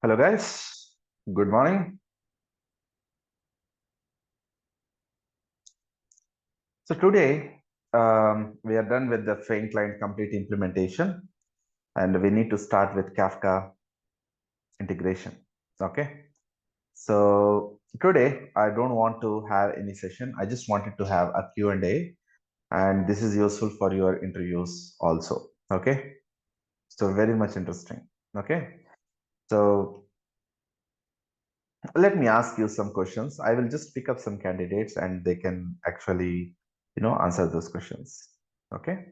Hello guys, good morning. So today we are done with the Faint Client complete implementation and we need to start with Kafka integration. Okay. So today I don't want to have any session. I just wanted to have a Q&A and this is useful for your interviews also. Okay. So very much interesting. Okay. So let me ask you some questions. I will just pick up some candidates and they can actually, answer those questions. Okay.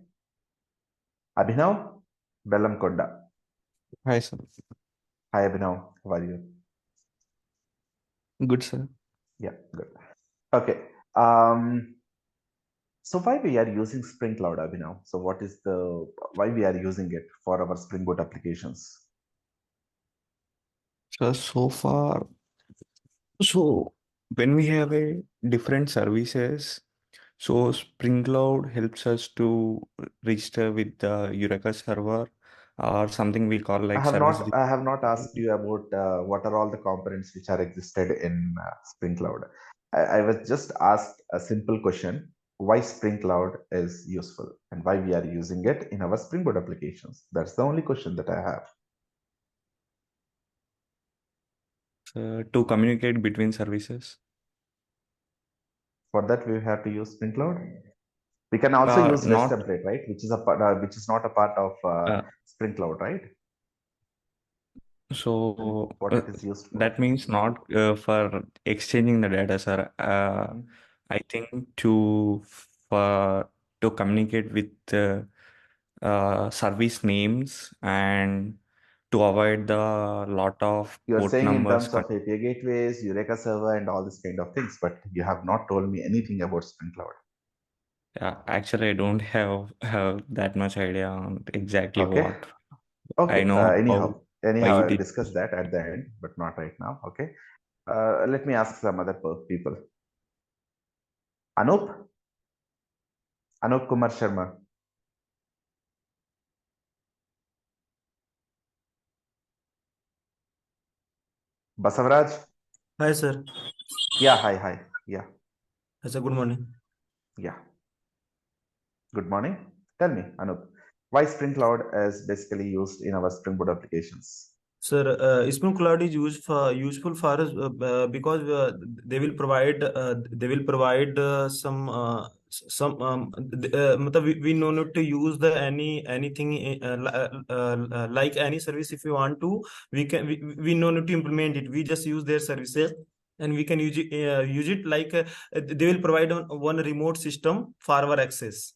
Abhinav Bellamkonda. Hi, sir. Hi, Abhinav. How are you? Good, sir. Yeah, good. Okay. Um, so why we are using Spring Cloud, Abhinav? So what is the why we are using it for our Spring Boot applications? So far, so when we have a different services, so Spring Cloud helps us to register with the Eureka server or something we call like service. I have not asked you about what are all the components which are existed in Spring Cloud. I was just asked a simple question: why Spring Cloud is useful and why we are using it in our Spring Boot applications. That's the only question that I have. To communicate between services. For that, we have to use Spring Cloud. We can also use REST Not template, right? Which is not a part of uh, Spring Cloud, right? so What it is used for. that means not for exchanging the data, sir. Mhm. I think for to communicate with service names and to avoid the lot of You are port saying in numbers. terms of API gateways, Eureka server, and all these kind of things, but you have not told me anything about Spring Cloud. Yeah, actually, I don't have that much idea on exactly Okay. what. I Okay. know how why Anyhow, it I'll is. discuss that at the end, but not right now. Okay. Let me ask some other people. Anup, Anup Kumar Sharma, Basavaraj. Hi, sir. Yeah. Hi. Hi. Yeah. Hi, sir. Good morning. Yeah. Good morning. Tell me, Anup, why Spring Cloud is basically used in our Spring Boot applications? Sir, Spring Cloud is useful for us because they will provide some matlab we no need to use the anything like any service. If we want to, we no need to implement it. We just use their services and we can use it like they will provide one remote system for our access.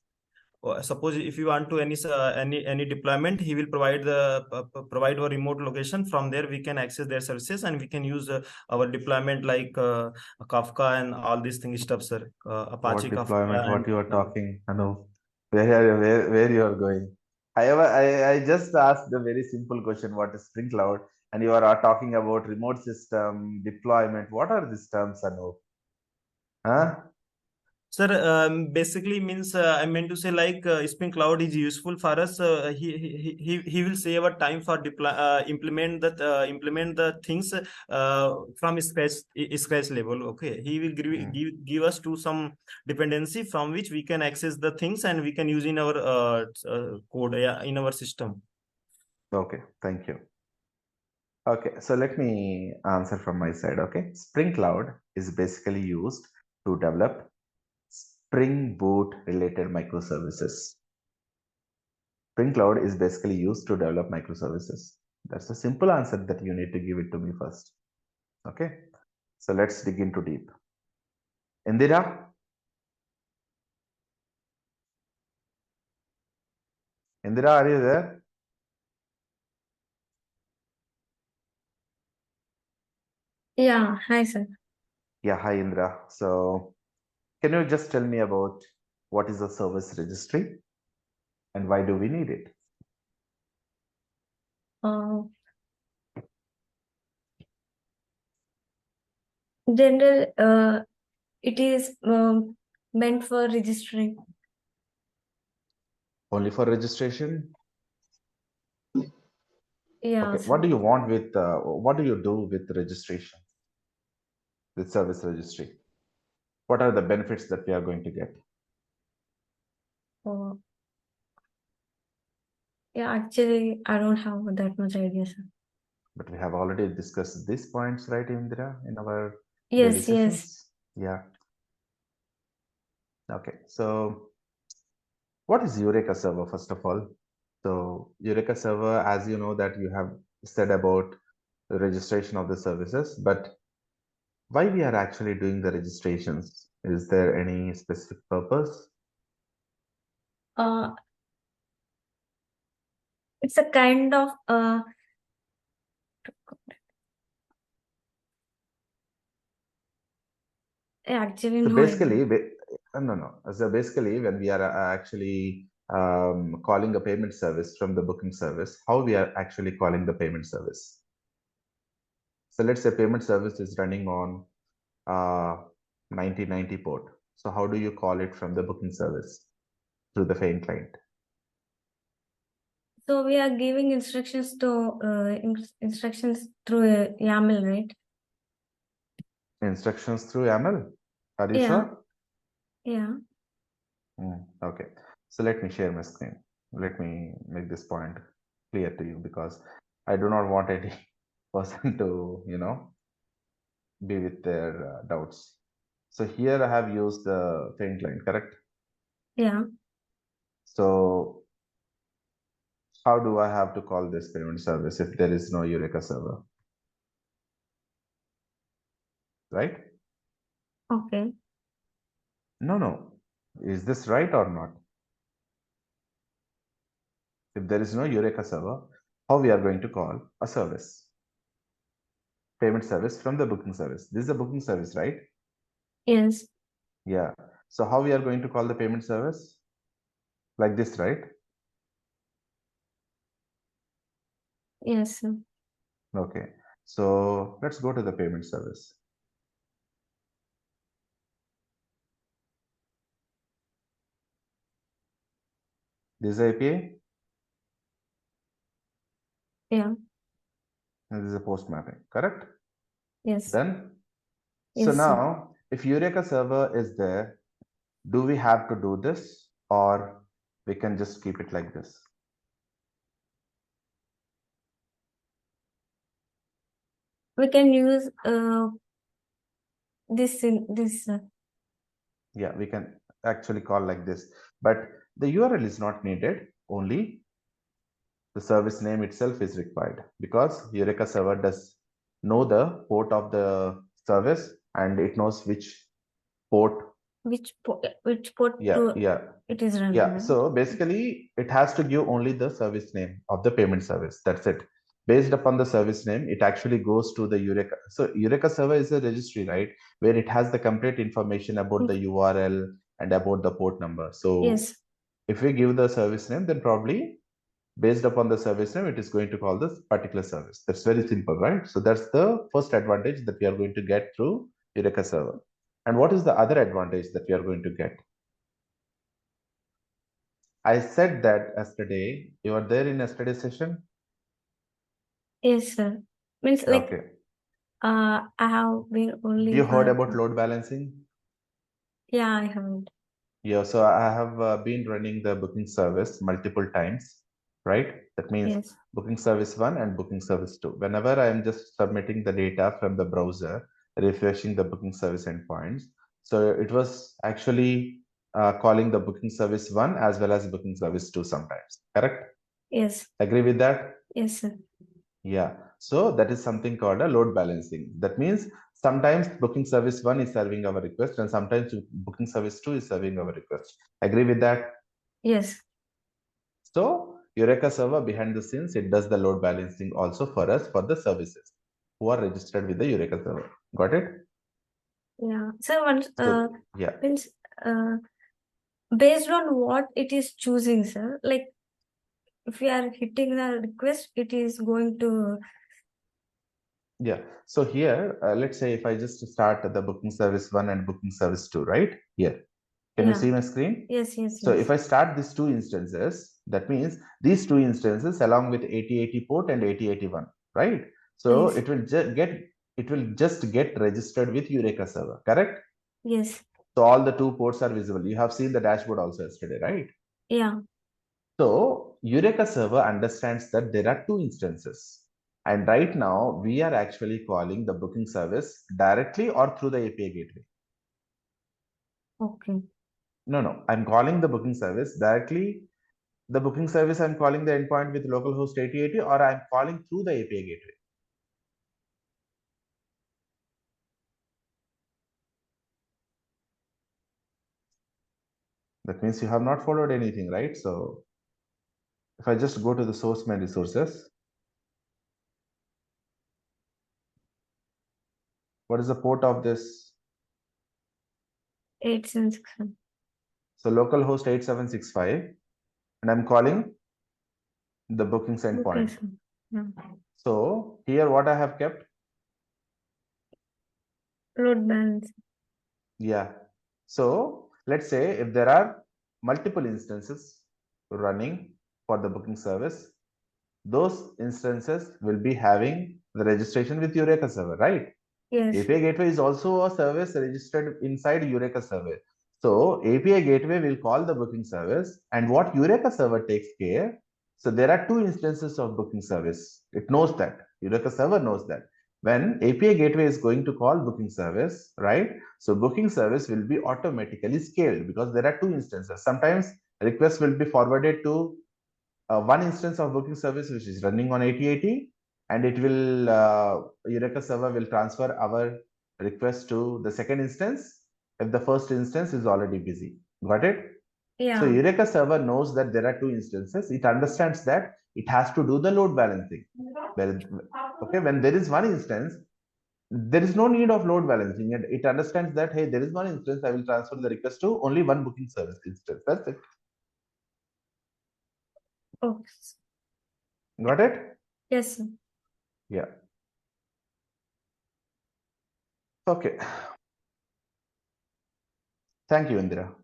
Suppose if you want to any deployment, he will provide our remote location. From there we can access their services and we can use our deployment like Kafka and all these things stuff, sir. What Apache deployment? Kafka What and you are talking? Anup, where you are going? I just asked a very simple question. What is Spring Cloud? And you are talking about remote system deployment. What are these terms, Anup? Huh? sir, basically means I meant to say like Spring Cloud is useful for us. He will save our time for implement the things from scratch level. Okay, he will Hmm. give us to some dependency from which we can access the things and we can use in our code, yeah, in our system. Okay, thank you. Okay, so let me answer from my side. Okay, Spring Cloud is basically used to develop Spring Boot related microservices. Spring Cloud is basically used to develop microservices. That's a simple answer that you need to give it to me first. Okay, so let's dig into deep. Indira, Indira, are you there? Yeah, hi sir. Yeah, hi Indira. So, can you just tell me about what is a service registry and why do we need it? Uh, General, it is meant for registering. Only for registration? Yeah, Okay, what sir. do you want with, what do you do with registration, with service registry? What are the benefits that we are going to get? Oh, yeah, actually, I don't have that much idea, sir. But we have already discussed these points, right, Indira, in our Yes, daily yes. sessions? Yeah. Okay, so what is Eureka Server, first of all? So Eureka Server, as you know, that you have said about the registration of the services, but why we are actually doing the registrations? Is there any specific purpose? Uh, it's a kind of actually So no basically, idea. no. So basically, when we are actually calling a payment service from the booking service, how we are actually calling the payment service? So let's say payment service is running on 9090 port. So how do you call it from the booking service through the Fein client? So we are giving instructions to instructions through YAML, right? Instructions through YAML. Are you Yeah. sure? Yeah. Okay. So let me share my screen. Let me make this point clear to you, because I do not want any person to, be with their doubts. So here I have used the Fein client, correct? Yeah. So how do I have to call this payment service if there is no Eureka server? Right? Okay. No. Is this right or not? If there is no Eureka server, how we are going to call a service? Payment service from the booking service. This is a booking service, right? Yes. Yeah. So how we are going to call the payment service? Like this, right? Yes, sir. Okay. So let's go to the payment service. This is API. Yeah. And this is a post mapping, correct? Yes. Then, so Yes, sir. now if Eureka server is there, do we have to do this, or we can just keep it like this? We can use this in this. Yeah, we can actually call like this, but the URL is not needed. Only the service name itself is required, because Eureka server does know the port of the service, and it knows which port. Which port Yeah. it is running, Yeah, right? so basically it has to give only the service name of the payment service. That's it. Based upon the service name, it actually goes to the Eureka. So Eureka server is a registry, right? Where it has the complete information about the URL and about the port number. So Yes. if we give the service name, then probably based upon the service name, it is going to call this particular service. That's very simple, right? So that's the first advantage that we are going to get through Eureka server. And what is the other advantage that we are going to get? I said that yesterday. You were there in yesterday's session? Yes, sir. Means like Okay. I have been only You heard for about load balancing? yeah, I haven't. Yeah, so I have been running the booking service multiple times, right? That means Yes. booking service 1 and booking service 2. Whenever I am just submitting the data from the browser, refreshing the booking service endpoints. So it was actually calling the booking service 1 as well as booking service 2 sometimes, correct? Yes. Agree with that? Yes, sir. Yeah, so that is something called a load balancing. That means sometimes booking service 1 is serving our request, and sometimes booking service 2 is serving our request. Agree with that? Yes. So Eureka server behind the scenes, it does the load balancing also for us, for the services who are registered with the Eureka server. Got it? Yeah. So once So yeah, means based on what it is choosing, sir. Like if we are hitting the request, it is going to yeah. So here, let's say if I just start the booking service 1 and booking service 2, right? Here. Can you yeah. see my screen? Yes, yes, So yes. if I start these two instances, That means these two instances along with 8080 port and 8081, right? So Yes. it will just get registered with Eureka server, correct? Yes. So all the two ports are visible. You have seen the dashboard also yesterday, right? Yeah. So Eureka server understands that there are two instances. And right now we are actually calling the booking service directly or through the API gateway. Okay. No, I'm calling the booking service directly. The booking service, I'm calling the endpoint with localhost 8080, or I'm calling through the API gateway. That means you have not followed anything, right? So if I just go to the source my resources, what is the port of this? 8761. So localhost 8765, and I'm calling the bookings Okay, endpoint. sir. Yeah. So here what I have kept, Load balance. yeah. So let's say if there are multiple instances running for the booking service, those instances will be having the registration with Eureka server, right? Yes. API gateway is also a service registered inside Eureka server. So API gateway will call the booking service, and what Eureka server takes care. So there are two instances of booking service. It knows that. Eureka server knows that. When API gateway is going to call booking service, right? So booking service will be automatically scaled because there are two instances. Sometimes requests will be forwarded to one instance of booking service which is running on 8080, and it will Eureka server will transfer our request to the second instance if the first instance is already busy. Got it? So Yeah. Eureka server knows that there are two instances. It understands that it has to do the load balancing. Okay, when there is one instance, there is no need of load balancing, and it understands that, hey, there is one instance, I will transfer the request to only one booking service instance. That's it. Okay. Got it? Yes, sir. Yeah. Okay. Thank you, Indira.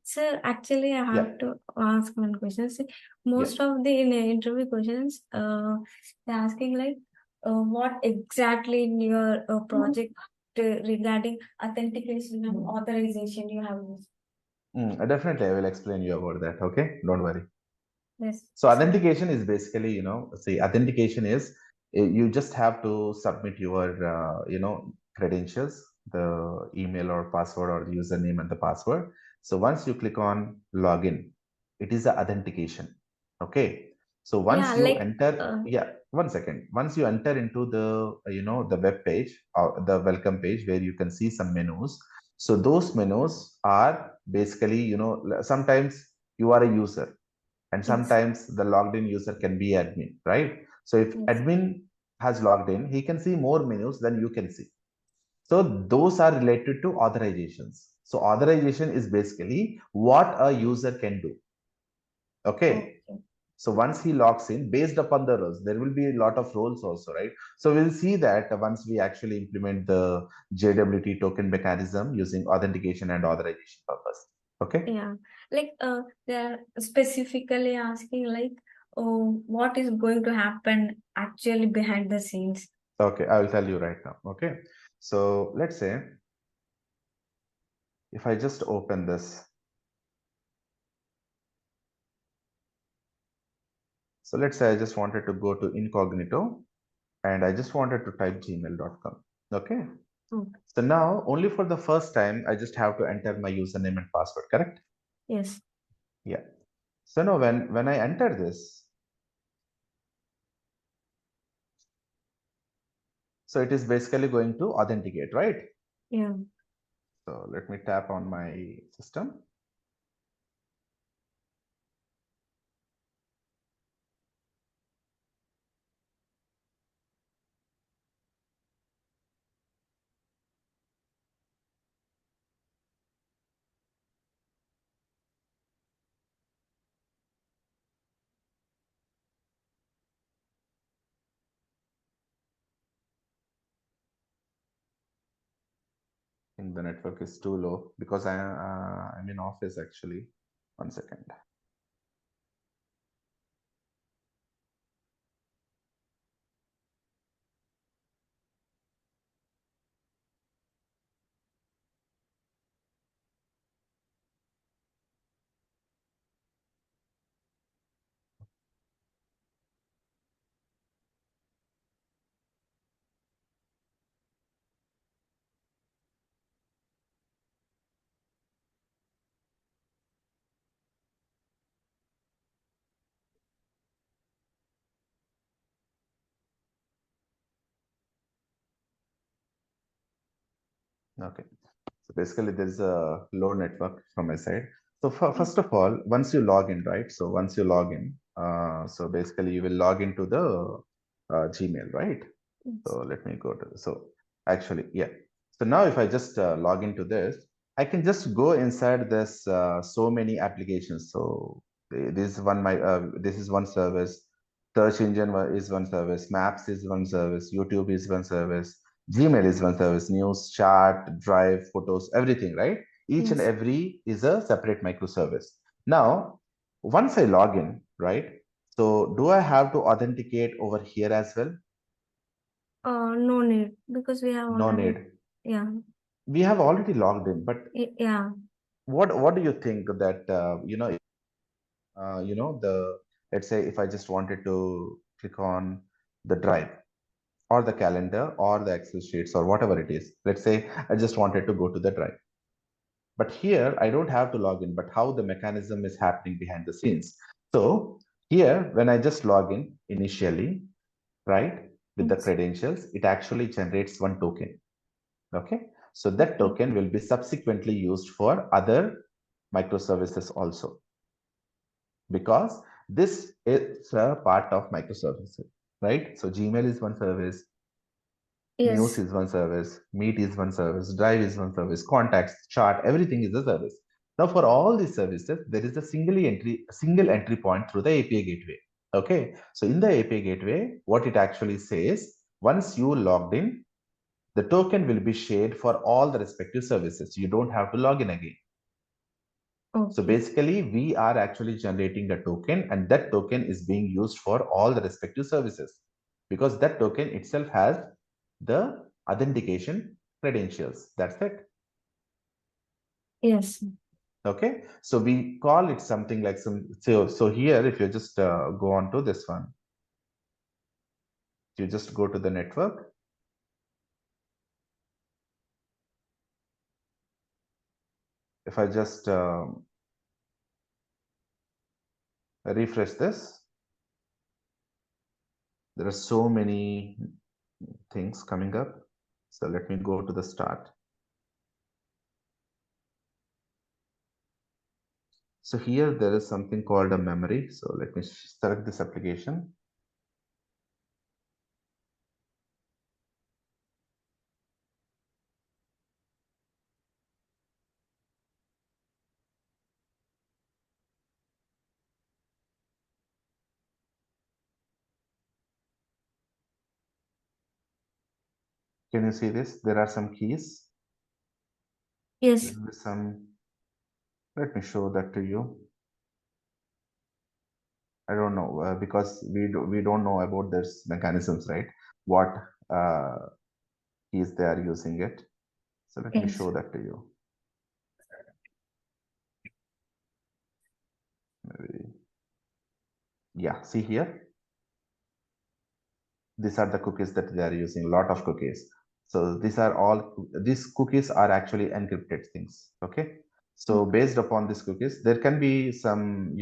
Sir, actually, I Yeah. have to ask one question. See, most of the interview questions, they're asking like, what exactly in your project regarding authentication and authorization you have used? Definitely, I will explain you about that. Okay, don't worry. Yes. So authentication is basically, see, authentication is you just have to submit your, credentials, the email or password or username and the password. So once you click on login, it is the authentication. Okay. So once Yeah, you like, enter, yeah, 1 second. Once you enter into the, the web page or the welcome page where you can see some menus. So those menus are basically, sometimes you are a user and Yes. sometimes the logged in user can be admin, right? So if Yes. admin has logged in, he can see more menus than you can see. So those are related to authorizations. So authorization is basically what a user can do. Okay. Okay. So once he logs in, based upon the roles, there will be a lot of roles also, right? So we'll see that once we actually implement the JWT token mechanism using authentication and authorization purpose. Okay. Yeah, like they're specifically asking like, oh, what is going to happen actually behind the scenes? Okay, I will tell you right now. Okay. So let's say if I just open this. So let's say I just wanted to go to incognito and I just wanted to type gmail.com. Okay. Okay. So now only for the first time, I just have to enter my username and password, correct? Yes. Yeah. So now when I enter this, so it is basically going to authenticate, right? Yeah. So let me tap on my system. I think the network is too low because I'm in office actually. 1 second. Okay. So basically, there's a low network from my side. So first of all, once you log in, right? So once you log in, so basically you will log into the Gmail, right? So let me go to, so actually, yeah. So now if I just log into this, I can just go inside this so many applications. So this is this is one service. Search engine is one service. Maps is one service. YouTube is one service. Gmail is one service. News, chat, drive, photos, everything, right? Each and Yes. every is a separate microservice. Now, once I log in, right? So do I have to authenticate over here as well? No need because we have No already. need. Yeah. We have already logged in, but Yeah. what do you think that the, let's say if I just wanted to click on the drive or the calendar or the Excel sheets or whatever it is, let's say I just wanted to go to the drive, but here I don't have to log in, but how the mechanism is happening behind the scenes. So here, when I just log in initially, right, with the Yes. credentials, it actually generates one token. Okay, so that Okay. token will be subsequently used for other microservices also, because this is a part of microservices, right? So Gmail is one service, News Yes. is one service, Meet is one service, Drive is one service, Contacts, Chart, everything is a service. Now for all these services, there is a single entry point through the API gateway. Okay, so in the API gateway, what it actually says, once you logged in, the token will be shared for all the respective services. You don't have to log in again. So Okay. basically, we are actually generating a token, and that token is being used for all the respective services, because that token itself has the authentication credentials. That's it. Yes. Okay. So we call it something like so here, if you just go on to this one, you just go to the network. If I just refresh this, there are so many things coming up. So let me go to the start. So here there is something called a memory. So let me select this application. Can you see this? There are some keys. Yes. There will be some, let me show that to you. I don't know because we don't know about this mechanisms, right? What keys they are using it. So let me Yes. show that to you. Maybe. Yeah, see here. These are the cookies that they are using, a lot of cookies. So these cookies are actually encrypted things. Okay. So based upon these cookies, there can be some,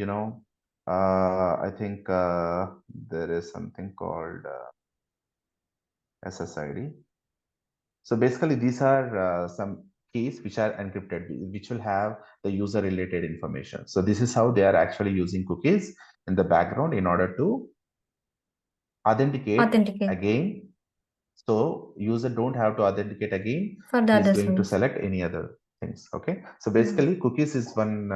I think there is something called SSID. So basically, these are some keys which are encrypted, which will have the user related information. So this is how they are actually using cookies in the background in order to authenticate again. So user don't have to authenticate again. For the He's other going to service. select any other things. Okay. So basically cookies is one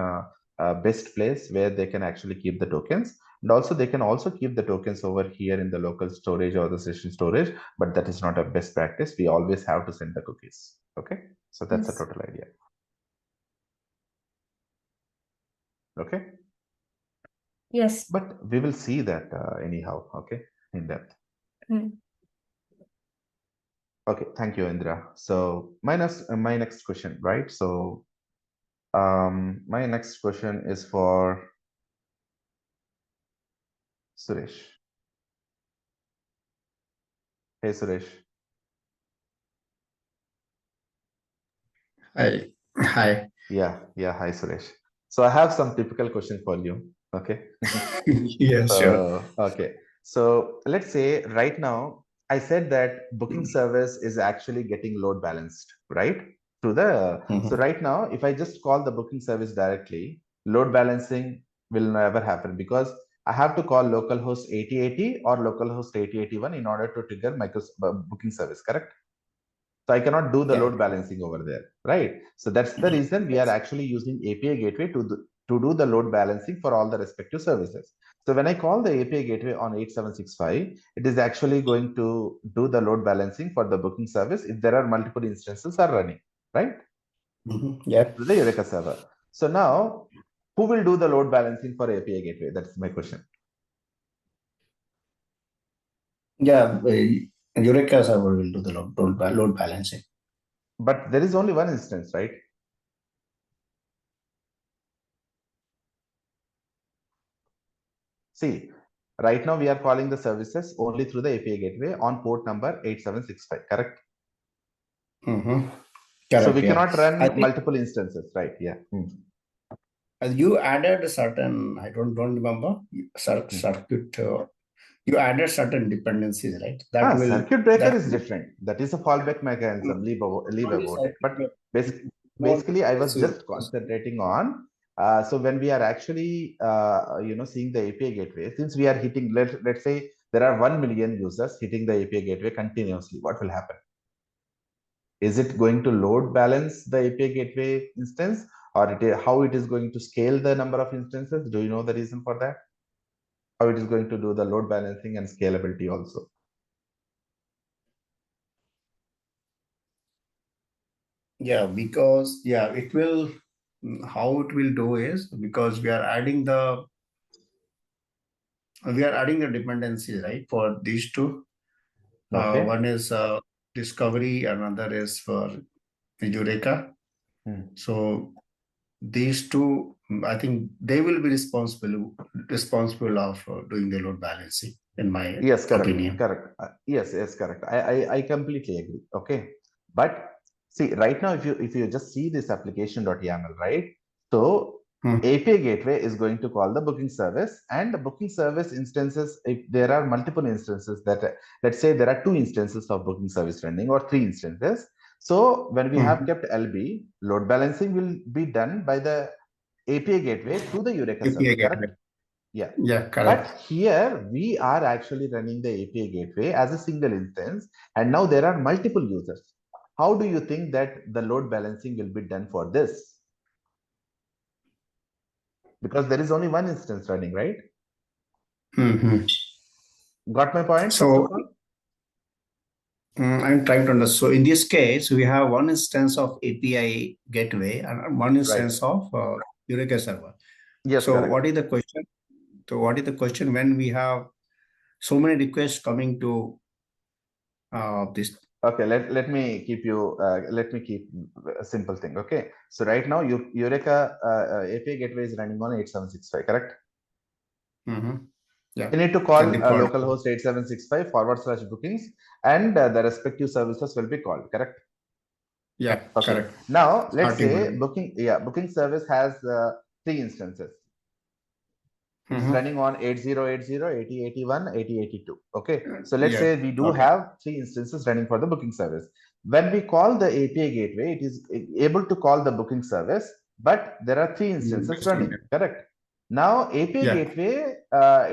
best place where they can actually keep the tokens. And also they can also keep the tokens over here in the local storage or the session storage, but that is not a best practice. We always have to send the cookies. Okay. So that's the total idea. Okay. Yes. But we will see that anyhow. Okay. In depth. Okay, thank you, Indra. So my next question, right? So my next question is for Suresh. Hey, Suresh. Hi. Hi. Yeah, hi, Suresh. So I have some typical question for you. Okay. Yeah, sure. Okay. So let's say right now, I said that booking service is actually getting load balanced, right? to the, so Mhm. right now, if I just call the booking service directly, load balancing will never happen because I have to call localhost 8080 or localhost 8081 in order to trigger booking service, correct? So I cannot do the Yeah. load balancing over there, right? So that's the reason we are actually using API gateway to do the load balancing for all the respective services. So when I call the API gateway on 8765, it is actually going to do the load balancing for the booking service if there are multiple instances are running, right? Yeah. To the Eureka server. So now, who will do the load balancing for API gateway? That's my question. Yeah. Eureka server will do the load balancing. But there is only one instance, right? See, right now we are calling the services only through the API gateway on port number 8765, correct? Mhm. So Correct. we Yeah. cannot I run think multiple instances, right? Yeah. you added a certain, I don't remember, circuit. You added certain dependencies, right? That will Circuit breaker that is different. That is a fallback mechanism. Leave about it. But More basically, I was aggressive. just concentrating on. So when we are actually, seeing the API gateway, since we are hitting, let's say there are 1 million users hitting the API gateway continuously, what will happen? Is it going to load balance the API gateway instance, or how it is going to scale the number of instances? Do you know the reason for that? How it is going to do the load balancing and scalability also? Yeah, because it will. How it will do is because we are adding the dependencies, right, for these two. Okay. One is Discovery, another is for Eureka. So these two, I think they will be responsible of doing the load balancing, in my Yes, correct. opinion. Correct. Yes, correct. I completely agree. Okay. But see, right now, if you just see this application.yaml, right? So API gateway is going to call the booking service, and the booking service instances, if there are multiple instances that, let's say there are 2 instances of booking service running or 3 instances. So when we have kept LB, load balancing will be done by the API gateway to the Eureka API server, gateway. correct? Yeah. Yeah, correct. But here we are actually running the API gateway as a single instance, and now there are multiple users. How do you think that the load balancing will be done for this? Because there is only one instance running, right? Got my point? So I'm trying to understand. So in this case, we have one instance of API gateway and one instance of Eureka server. Yes, so correct. what is the question? So what is the question when we have so many requests coming to this? Okay, let me keep a simple thing. Okay, so right now Eureka API gateway is running on 8765, correct? Yeah. You need to call default. localhost 8765 / bookings, and the respective services will be called, correct? Yeah, Okay. correct. Now let's Starting say with- booking service has 3 instances. It's running on 8080, 8081, 8082. Okay. So let's say we do have 3 instances running for the booking service. When we call the API gateway, it is able to call the booking service, but there are 3 instances running, correct? Now API gateway,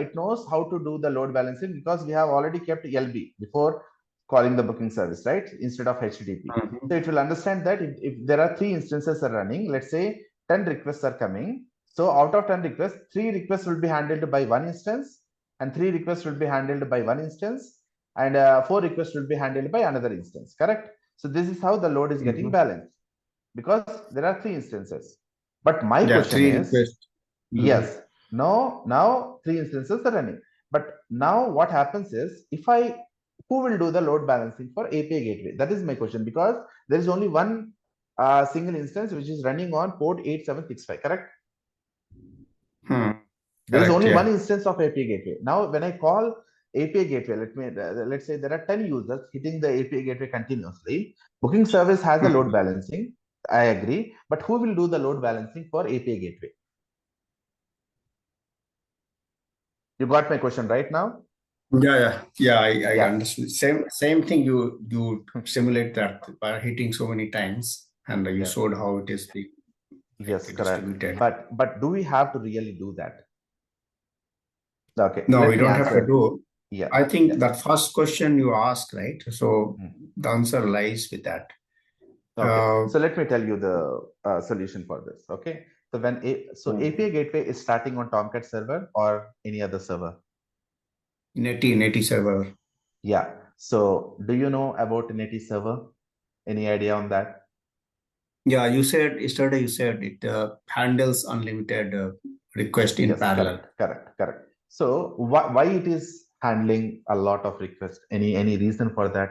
it knows how to do the load balancing because we have already kept LB before calling the booking service, right? Instead of HTTP. So it will understand that if there are 3 instances are running, let's say 10 requests are coming. So out of 10 requests, 3 requests will be handled by one instance, and 3 requests will be handled by one instance, and 4 requests will be handled by another instance, correct? So this is how the load is getting balanced because there are 3 instances. But my question is, yes, now 3 instances are running. But now what happens is, who will do the load balancing for API gateway? That is my question, because there is only one single instance which is running on port 8765, correct? There is only one instance of API gateway. Now, when I call API gateway, let's say there are 10 users hitting the API gateway continuously. Booking service has a load balancing. I agree, but who will do the load balancing for API gateway? You got my question right now? I understand. Same thing. You simulate that by hitting so many times. and you Yes. showed how it is Yes, correct. distributed. But do we have to really do that? Okay, No, let we me don't have to answer. do. Yeah, I think yeah. that first question you asked, right? So the answer lies with that. Okay, so let me tell you the solution for this. Okay, so API gateway is starting on Tomcat server or any other server? Netty server. Yeah. So do you know about Netty server? Any idea on that? Yeah, yesterday you said it handles unlimited request in Yes, parallel. correct. So why it is handling a lot of requests? Any reason for that?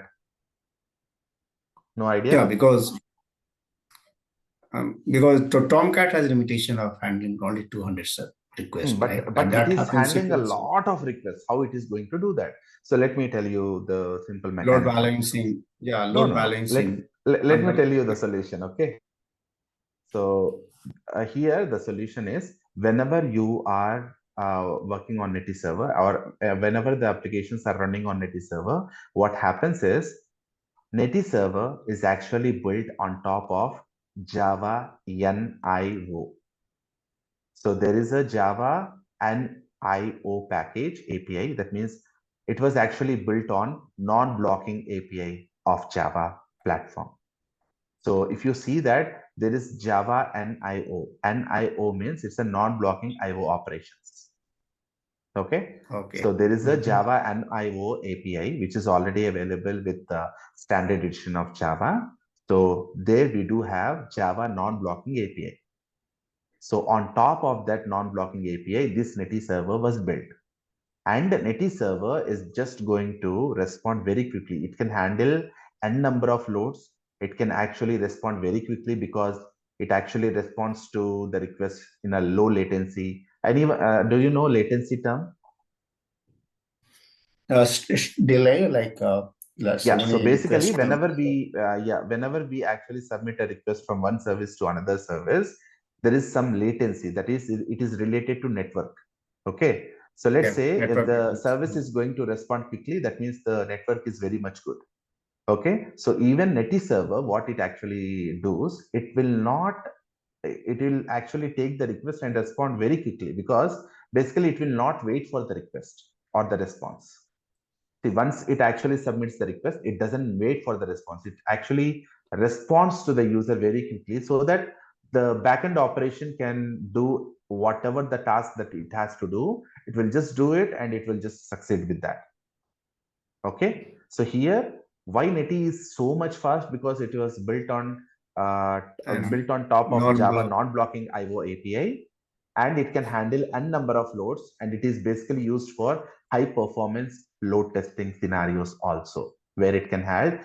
No idea? Yeah, because Tomcat has limitation of handling only 200 requests, right? But And it that is happens handling a because of lot of requests. How it is going to do that? So let me tell you the simple load mechanism. balancing. Yeah, No, load no. balancing. Let me tell you the solution. Okay. So here the solution is whenever you are working on Netty server or whenever the applications are running on Netty server, what happens is Netty server is actually built on top of Java NIO. So there is a Java NIO package API. That means it was actually built on non-blocking API of Java platform. So if you see that there is Java NIO. NIO means it's a non-blocking IO operations. Okay. So there is a Java NIO API, which is already available with the standard edition of Java. So there we do have Java non-blocking API. So on top of that non-blocking API, this Netty server was built. And Netty server is just going to respond very quickly. It can handle n number of loads. It can actually respond very quickly because it actually responds to the request in a low latency. And even, do you know latency term? delay, like Yeah, so basically whenever we actually submit a request from one service to another service, there is some latency, that is it is related to network. Okay, so let's say if the service is going to respond quickly, that means the network is very much good. Okay, so even Netty server, what it actually does, it will actually take the request and respond very quickly, because basically it will not wait for the request or the response. See, once it actually submits the request, it doesn't wait for the response. It actually responds to the user very quickly so that the backend operation can do whatever the task that it has to do. It will just do it and it will just succeed with that. Okay. So here, why Netty is so much fast? Because it was built on top of Java non-blocking IO API, and it can handle n number of loads, and it is basically used for high performance load testing scenarios also, where it can handle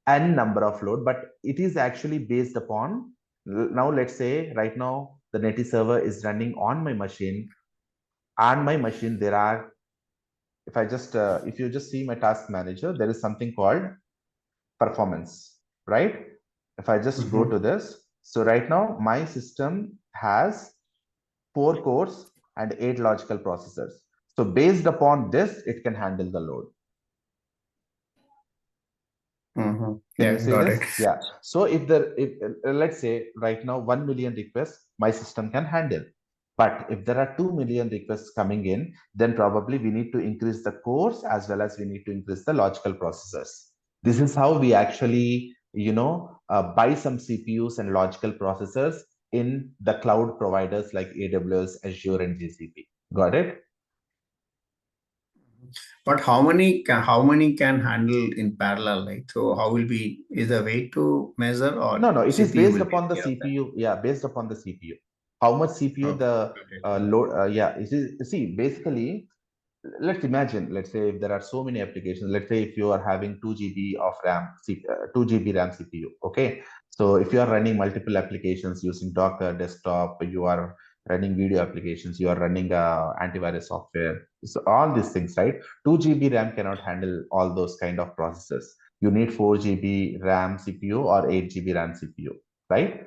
n number of load, but it is actually based upon, now let's say right now the Netty server is running on my machine. On my machine there are, if you just see my task manager, there is something called performance, right? If I just go to this, so right now my system has 4 cores and 8 logical processors. So based upon this, it can handle the load. Can you see this? Yeah. So if let's say right now 1 million requests, my system can handle. But if there are 2 million requests coming in, then probably we need to increase the cores as well as we need to increase the logical processors. This is how we actually, buy some CPUs and logical processors in the cloud providers like AWS, Azure, and GCP. Got it? But how many can handle in parallel? Like, so how will be, is there a way to measure, or no, it is CPU based will upon the take care of that? CPU. Yeah, based upon the CPU. How much CPU the load? Yeah, it is. See, basically, let's imagine. Let's say if there are so many applications. Let's say if you are having 2 GB of RAM, 2 GB RAM CPU. Okay, so if you are running multiple applications using Docker desktop, you are running video applications, you are running antivirus software. So all these things, right? 2 GB RAM cannot handle all those kind of processes. You need 4 GB RAM CPU or 8 GB RAM CPU, right?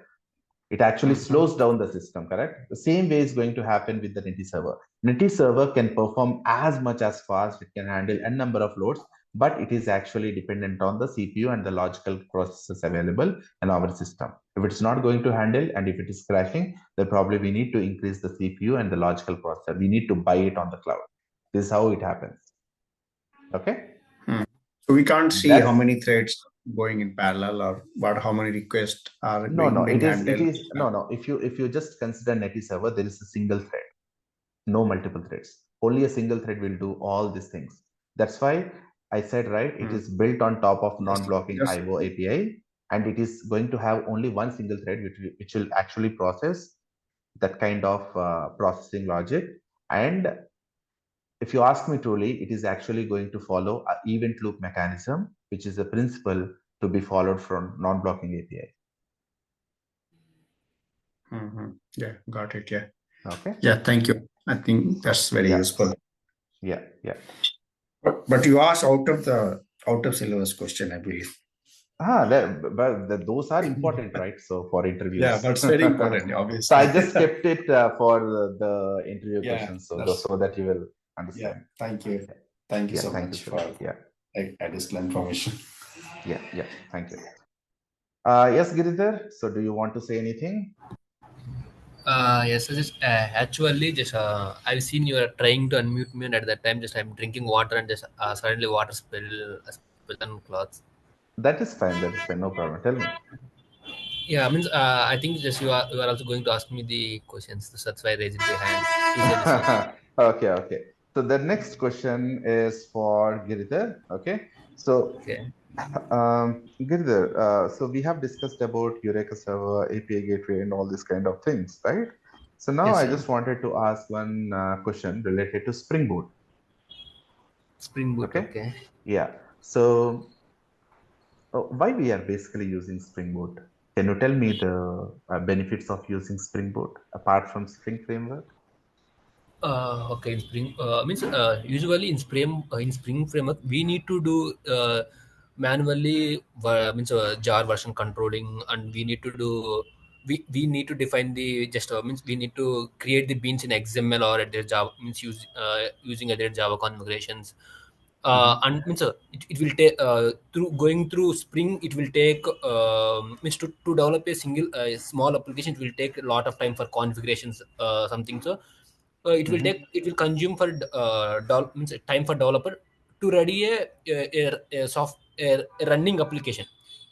It actually slows down the system, correct? The same way is going to happen with the Netty server. Netty server can perform as much as fast. It can handle n number of loads, but it is actually dependent on the CPU and the logical processes available in our system. If it's not going to handle and if it is crashing, then probably we need to increase the CPU and the logical processor. We need to buy it on the cloud. This is how it happens. Okay. So we can't see That's- how many threads going in parallel or how many requests are being handled. No. If you just consider Netty server, there is a single thread, no multiple threads. Only a single thread will do all these things. That's why I said, right, it is built on top of non-blocking Yes. IO API, and it is going to have only one single thread which will actually process that kind of processing logic. And if you ask me truly, it is actually going to follow an event loop mechanism, which is a principle to be followed from non-blocking API. Yeah, got it. Yeah. Okay. Yeah, thank you. I think that's very useful. Yeah. But you asked out of syllabus question, I believe. But those are important, right? So for interviews. Yeah, that's very important, obviously. So I just kept it for the interview questions, so that you will understand. Yeah, thank you. Thank you so much for additional information. Yeah, thank you. Yes, Giridhar. So do you want to say anything? Yes, actually, I've seen you are trying to unmute me, and at that time, I'm drinking water, and suddenly water spill on clothes. That is fine. No problem. Tell me. Yeah, means I think you are also going to ask me the questions. So that's why I raised my hand. Okay. So the next question is for Giridhar. Okay. So Giridhar, so we have discussed about Eureka server, API gateway, and all these kind of things, right? So now Yes, I just wanted to ask one question related to Spring Boot. Spring Boot, okay. Yeah. So why we are basically using Spring Boot? Can you tell me the benefits of using Spring Boot apart from Spring Framework? Okay, in Spring means usually in Spring Framework we need to do manually jar version controlling, and we need to do we need to define the means we need to create the beans in XML or at their Java means using other Java configurations. And means it will take through going through Spring. It will take means to develop a single small application. It will take a lot of time for configurations, something. So it will consume for means time for developer to ready a running application.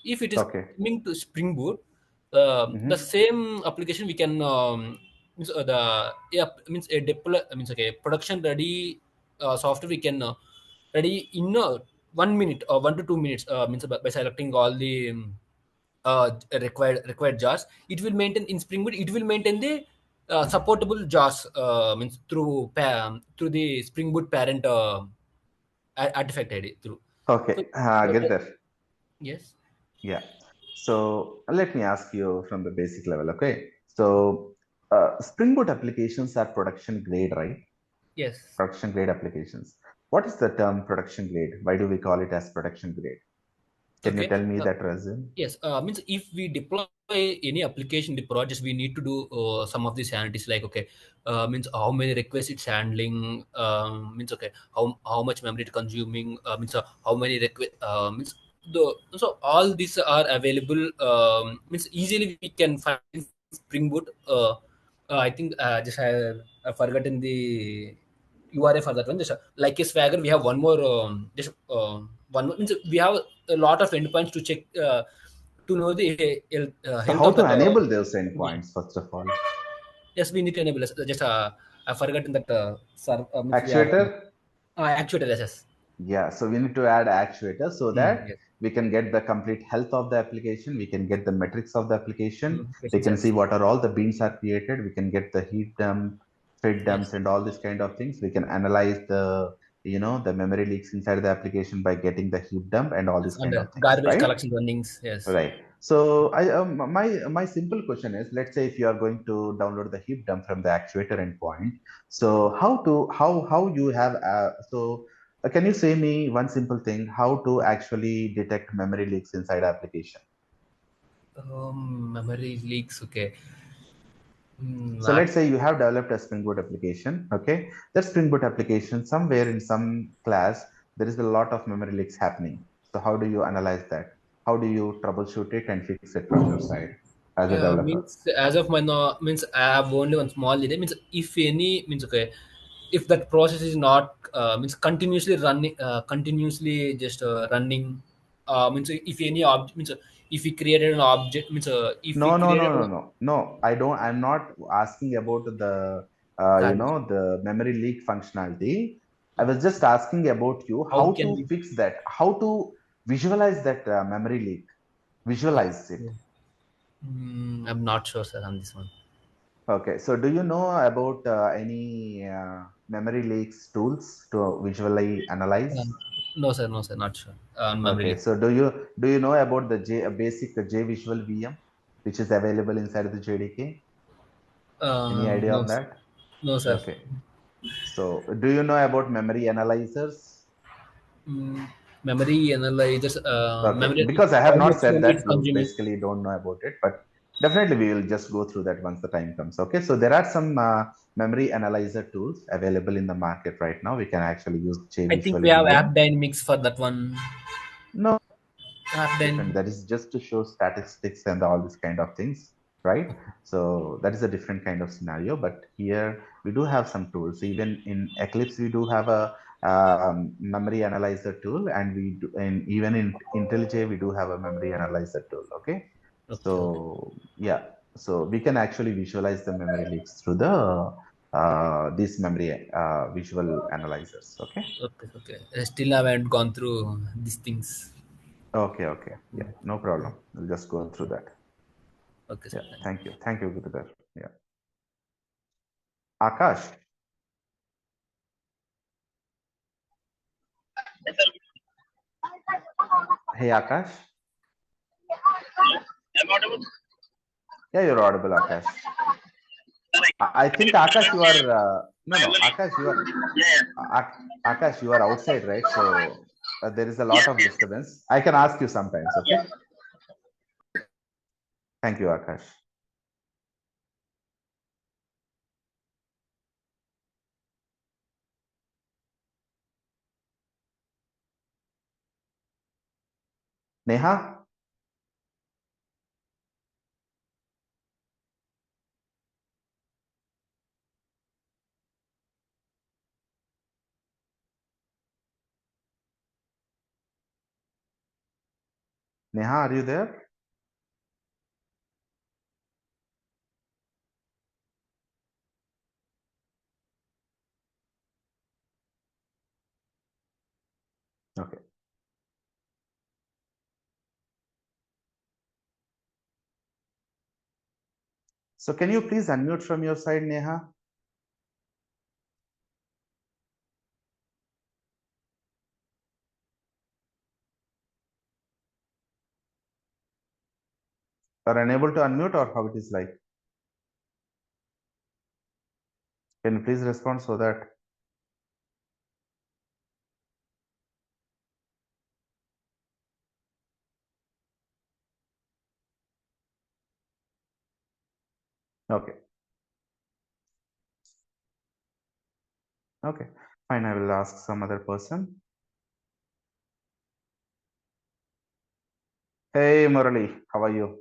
If it is coming to Spring Boot, the same application we can means means a deploy means production ready software we can ready in 1 minute or 1 to 2 minutes means by selecting all the required jars. It will maintain in Spring Boot. It will maintain the supportable jars means through the Spring Boot parent artifact ID through. Okay, get there. Yes. Yeah. So let me ask you from the basic level. Okay. So Spring Boot applications are production grade, right? Yes. Production grade applications. What is the term production grade? Why do we call it as production grade? Can you tell me that, Razin? Yes. Means if we deploy any application, the projects, we need to do some of the sanities like means how many requests it's handling, means how much memory it's consuming, means how many requests, means so all these are available, means easily we can find Spring Boot. I think just I forgotten the URL for that one. Just like a Swagger, we have one more. One more, means we have a lot of endpoints to check to know the health so how of to the enable those endpoints first of all? Yes, we need to enable. Just I forgotten that actuator. Actuator, yes. Yeah, so we need to add actuator so that we can get the complete health of the application. We can get the metrics of the application. We can see what are all the beans are created. We can get the heap dump, thread dumps, and all these kind of things. We can analyze the the memory leaks inside the application by getting the heap dump and all these kind of things. Garbage collection runnings. Yes. Right. So I my simple question is, let's say if you are going to download the heap dump from the actuator endpoint, so how you have can you say me one simple thing, how to actually detect memory leaks inside application? Memory leaks, okay. So let's say you have developed a Spring Boot application, okay? That Spring Boot application, somewhere in some class, there is a lot of memory leaks happening. So how do you analyze that? How do you troubleshoot it and fix it from your side as a developer? Means as of my now means I have only one small idea. Means if any means okay, if that process is not means continuously running, continuously just running, means if any object means if we created an object means if we No, no, no, created no, one no, no. I'm not asking about the, garbage, the memory leak functionality. I was just asking about you how how can to we? fix that, how to visualize that memory leak, visualize it. Okay. I'm not sure, sir, on this one. Okay, so do you know about any memory leaks tools to visually analyze? No, sir, no, sir, not sure. Memory Okay, leak. so do you know about the basic JVisual VM, which is available inside the JDK? Any idea No, on that? no, sir. Okay. So, do you know about memory analyzers? Mm, Memory analyzers, Okay, memory, because I have how not much said memory that, it's you consuming. basically don't know about it, but definitely we will just go through that once the time comes. Okay, so there are some memory analyzer tools available in the market right now. We can actually use I think JVisual we have VM. App Dynamics for that one. No, App different. Dynamics. That is just to show statistics and all these kind of things, right? So that is a different kind of scenario. But here we do have some tools. Even in Eclipse, we do have a memory analyzer tool, and we do, and even in IntelliJ, we do have a memory analyzer tool. Okay, Okay, okay, so yeah, so we can actually visualize the memory leaks through the these memory visual analyzers. Okay. okay, okay. I still haven't gone through these things. Okay, okay. Yeah, no problem. We'll just go through that. Okay, sir. Yeah, thank you. Thank you, Gurudev. Yeah. Akash. Hey, Akash. Yeah, you're audible, Akash. I think Akash, you are no, Akash, you are Akash, you are outside, right? So there is a lot of disturbance. I can ask you sometimes, okay? Thank you, Akash. Neha? Neha, are you there? Okay. So can you please unmute from your side, Neha? Are unable to unmute or how it is like? Can you please respond so that okay. Okay. Fine, I will ask some other person. Hey Murali, how are you?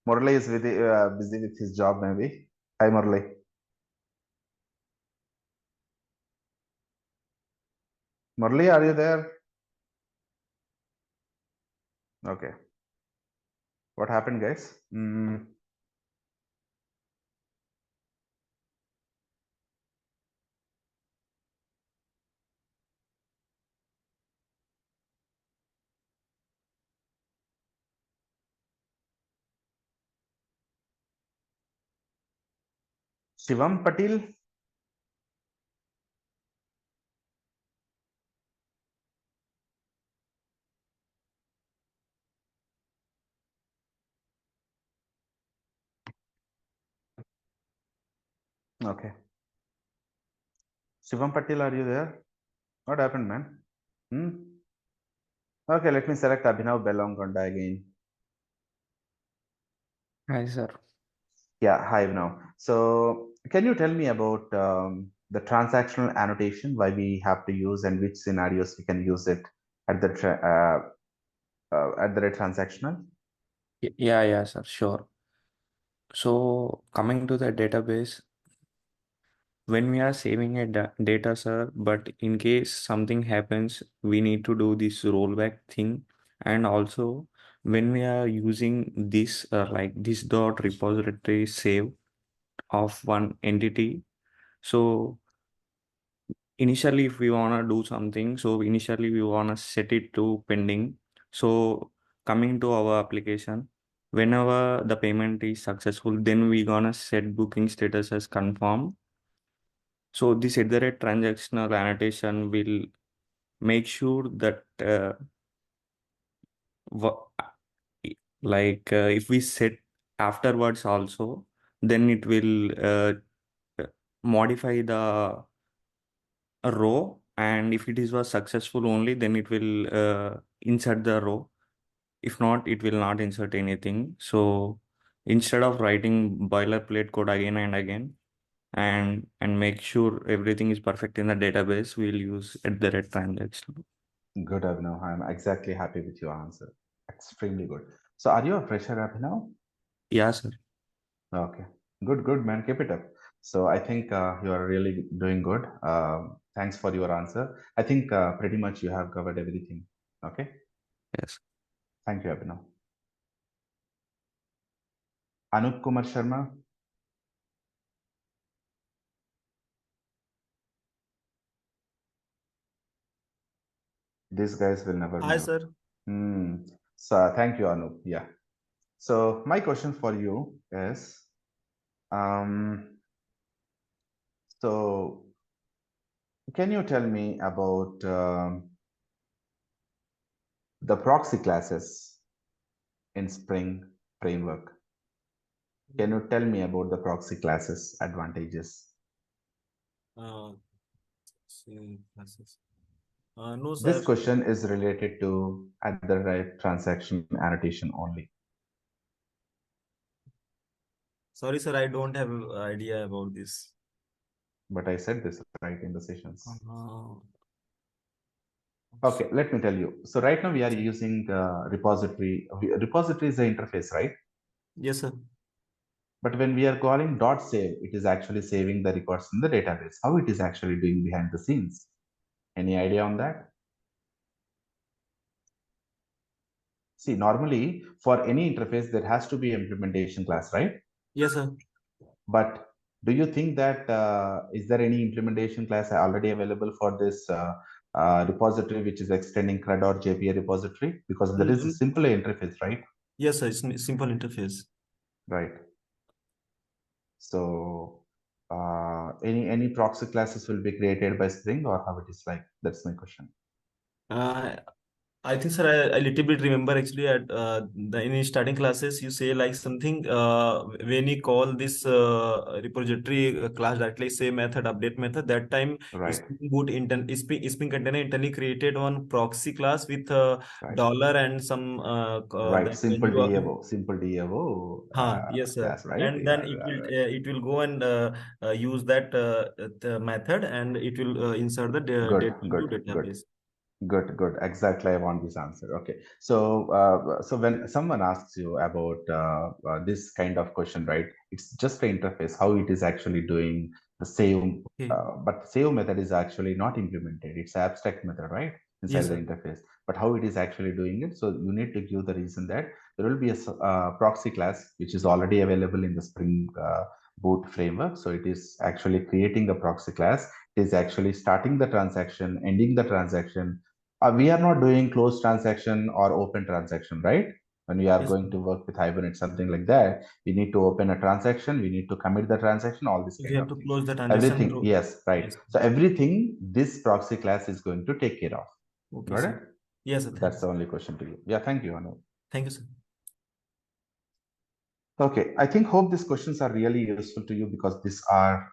Murali is busy with his job maybe. Hi Murali. Murali, are you there? Okay. What happened, guys? Shivam Patil? Okay. Shivam Patil, are you there? What happened, man? Hmm? Okay, let me select Abhinav Belongonda again. Hi, sir. Yeah, hi Abhinav. So can you tell me about the transactional annotation, why we have to use and which scenarios we can use it at the rate transactional? Yeah, sir, sure. So coming to the database, when we are saving a data, sir, but in case something happens, we need to do this rollback thing. And also when we are using this like this dot repository save of one entity, so initially if we want to do something, so initially we want to set it to pending. So coming to our application, whenever the payment is successful, then we gonna set booking status as confirmed. So this iterate transactional annotation will make sure that if we set afterwards also, then it will modify the row, and if it was successful only, then it will insert the row. If not, it will not insert anything. So instead of writing boilerplate code again and again and make sure everything is perfect in the database, we'll use @transaction. Good, Abhinav. I'm exactly happy with your answer. Extremely good. So are you a fresher, Abhinav? Yeah, sir. Okay. Good, man. Keep it up. So I think you are really doing good. Thanks for your answer. I think pretty much you have covered everything. Okay. Yes. Thank you, Abhinav. Anup Kumar Sharma. These guys will never Hi, mute. sir. So thank you, Anup. Yeah. So my question for you is, so can you tell me about the proxy classes in Spring Framework? Can you tell me about the proxy classes advantages? Classes. No, This sir. question is related to @rate transaction annotation only. Sorry, sir, I don't have idea about this. But I said this right in the sessions. Uh, Okay, let me tell you. So right now we are using repository. Repository is the interface, right? Yes, sir. But when we are calling .save, it is actually saving the records in the database. How it is actually doing behind the scenes? Any idea on that? See, normally for any interface, there has to be implementation class, right? Yes, sir. But do you think that is there any implementation class already available for this repository, which is extending CRUD or JPA repository? Because there is a simple interface, right? Yes, sir. It's simple interface. Right. So any proxy classes will be created by Spring, or how it is like? That's my question. I think, sir, I little bit remember actually at in starting classes, you say like something when you call this repository class directly, say method, update method, that time Right. Spring Container internally created one proxy class with Right. $, and some Right. that Simple you are- DAO yes, sir. class, right? And then it will go and use that the method, and it will insert the data into database. Good. Exactly, I want this answer. Okay, so so when someone asks you about this kind of question, right? It's just an interface, how it is actually doing the save, Okay. but save method is actually not implemented. It's abstract method, right? Inside Yes, the sir. interface. But how it is actually doing it? So you need to give the reason that there will be a proxy class which is already available in the Spring Boot framework. So it is actually creating a proxy class. It is actually starting the transaction, ending the transaction. We are not doing closed transaction or open transaction, right? When we are Yes, going to work with Hibernate, something like that, we need to open a transaction, we need to commit the transaction, all this we kind have of to things. close the transaction. Everything, yes, right. Yes. So everything this proxy class is going to take care of. Okay, Got sir. it? Yes, sir. That's the only question to you. Yeah, thank you, Anu. Thank you, sir. Okay, I think hope these questions are really useful to you, because these are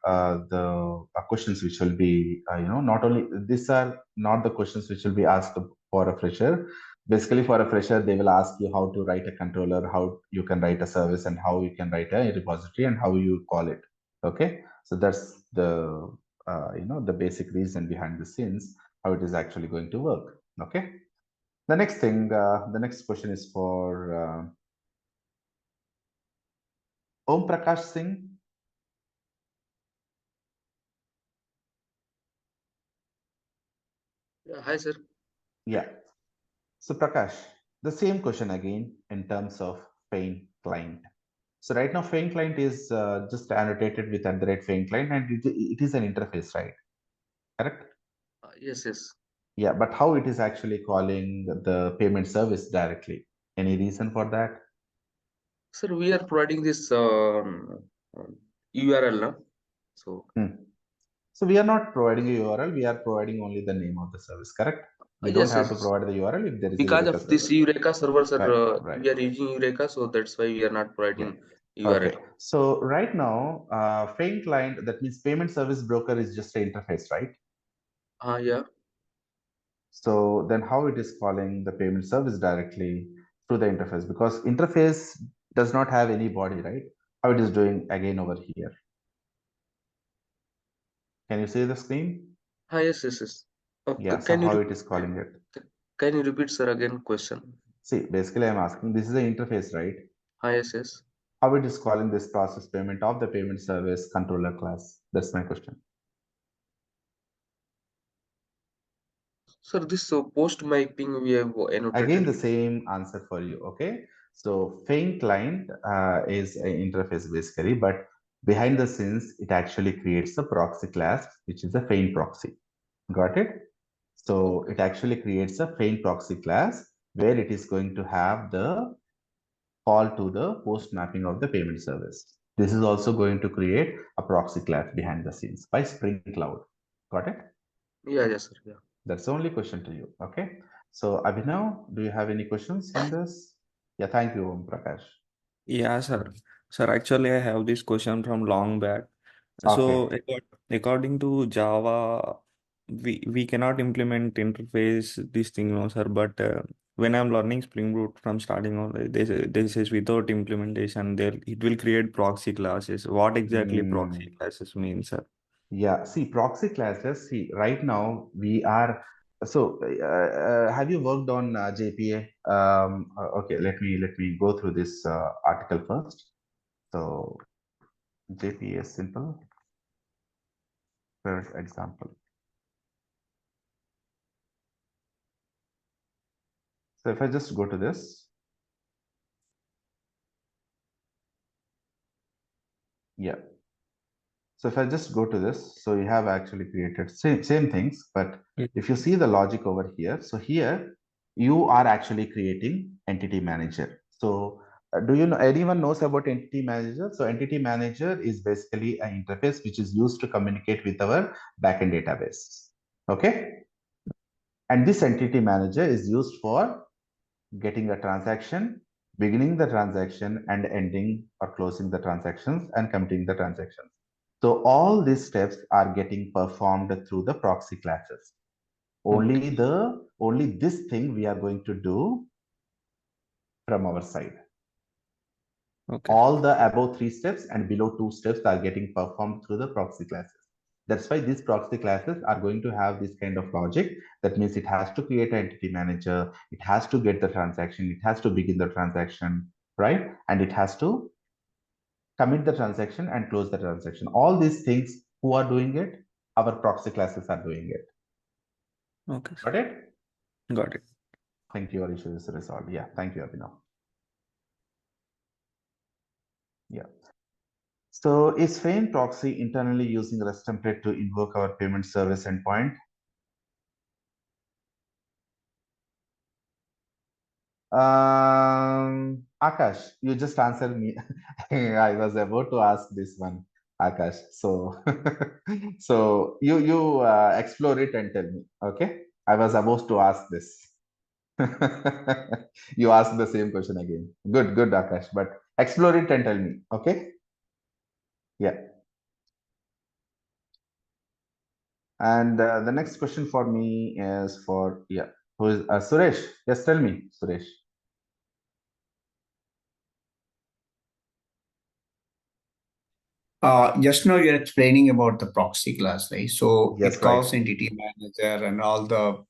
the questions which will be, not only, these are not the questions which will be asked for a fresher. Basically, for a fresher, they will ask you how to write a controller, how you can write a service, and how you can write a repository, and how you call it. Okay, so that's the the basic reason behind the scenes, how it is actually going to work. Okay. The next thing, the next question is for Om Prakash Singh. Yeah, hi, sir. Yeah. So Prakash, the same question again in terms of Feign client. So right now, Feign client is just annotated with @Feign client, and it is an interface, right? Correct? Yes, yes. Yeah, but how it is actually calling the payment service directly? Any reason for that? Sir, we are providing this URL now. So, So we are not providing a URL, we are providing only the name of the service, correct? We don't yes, have to yes. provide the URL if there is a Because Eureka of this server. Eureka server, sir, Right, right. we are using Eureka, so that's why we are not providing URL. Okay, so right now, Feign client, that means payment service broker is just an interface, right? Yeah. So then how it is calling the payment service directly through the interface? Because interface does not have any body, right? How it is doing again over here? Can you see the screen? Yes, yes, yes. Yeah, so how it is calling it? Can you repeat, sir, again question? See, basically I'm asking, this is the interface, right? Yes, yes. How it is calling this process payment of the payment service controller class? That's my question. Sir, this post mapping we have annotated. Again, the same answer for you, okay? So Feign client is an interface basically, but behind the scenes, it actually creates a proxy class, which is a Feign proxy. Got it? So it actually creates a Feign proxy class where it is going to have the call to the post mapping of the payment service. This is also going to create a proxy class behind the scenes by Spring Cloud. Got it? Yeah, yes, sir. Yeah. That's the only question to you. Okay. So Abhinav, do you have any questions on this? Yeah, thank you, Om Prakash. Yeah, sir. Sir, actually, I have this question from long back. So, according to Java, we cannot implement interface this thing, no, sir. But when I'm learning Spring Boot from starting on, they says without implementation, there it will create proxy classes. What exactly proxy classes mean, sir? Yeah, see, proxy classes. See, right now we are. So, have you worked on JPA? Okay, let me go through this article first. So, JPA is simple. For example. So if I just go to this, yeah. So if I just go to this, so you have actually created same things, but if you see the logic over here, so here you are actually creating entity manager. So do you know, anyone knows about entity manager? So entity manager is basically an interface which is used to communicate with our backend database. Okay. And this entity manager is used for getting a transaction, beginning the transaction, and ending or closing the transactions and completing the transactions. So all these steps are getting performed through the proxy classes. Only this thing we are going to do from our side. Okay. All the above 3 steps and below 2 steps are getting performed through the proxy classes. That's why these proxy classes are going to have this kind of logic. That means it has to create an entity manager, it has to get the transaction, it has to begin the transaction, right? And it has to commit the transaction and close the transaction. All these things, who are doing it? Our proxy classes are doing it. Okay. Got it? Got it. Thank you. Your issue is resolved. Yeah. Thank you, Abhinav. Yeah. So is Feign proxy internally using REST template to invoke our payment service endpoint? Akash, you just answered me. I was about to ask this one, Akash. So, so you explore it and tell me. Okay, I was about to ask this. You asked the same question again. Good, Akash. But explore it and tell me. Okay. Yeah. And the next question for me is for who is Suresh? Yes, tell me, Suresh. Just now you're explaining about the proxy class, right? So Yes, it calls right. entity manager and all the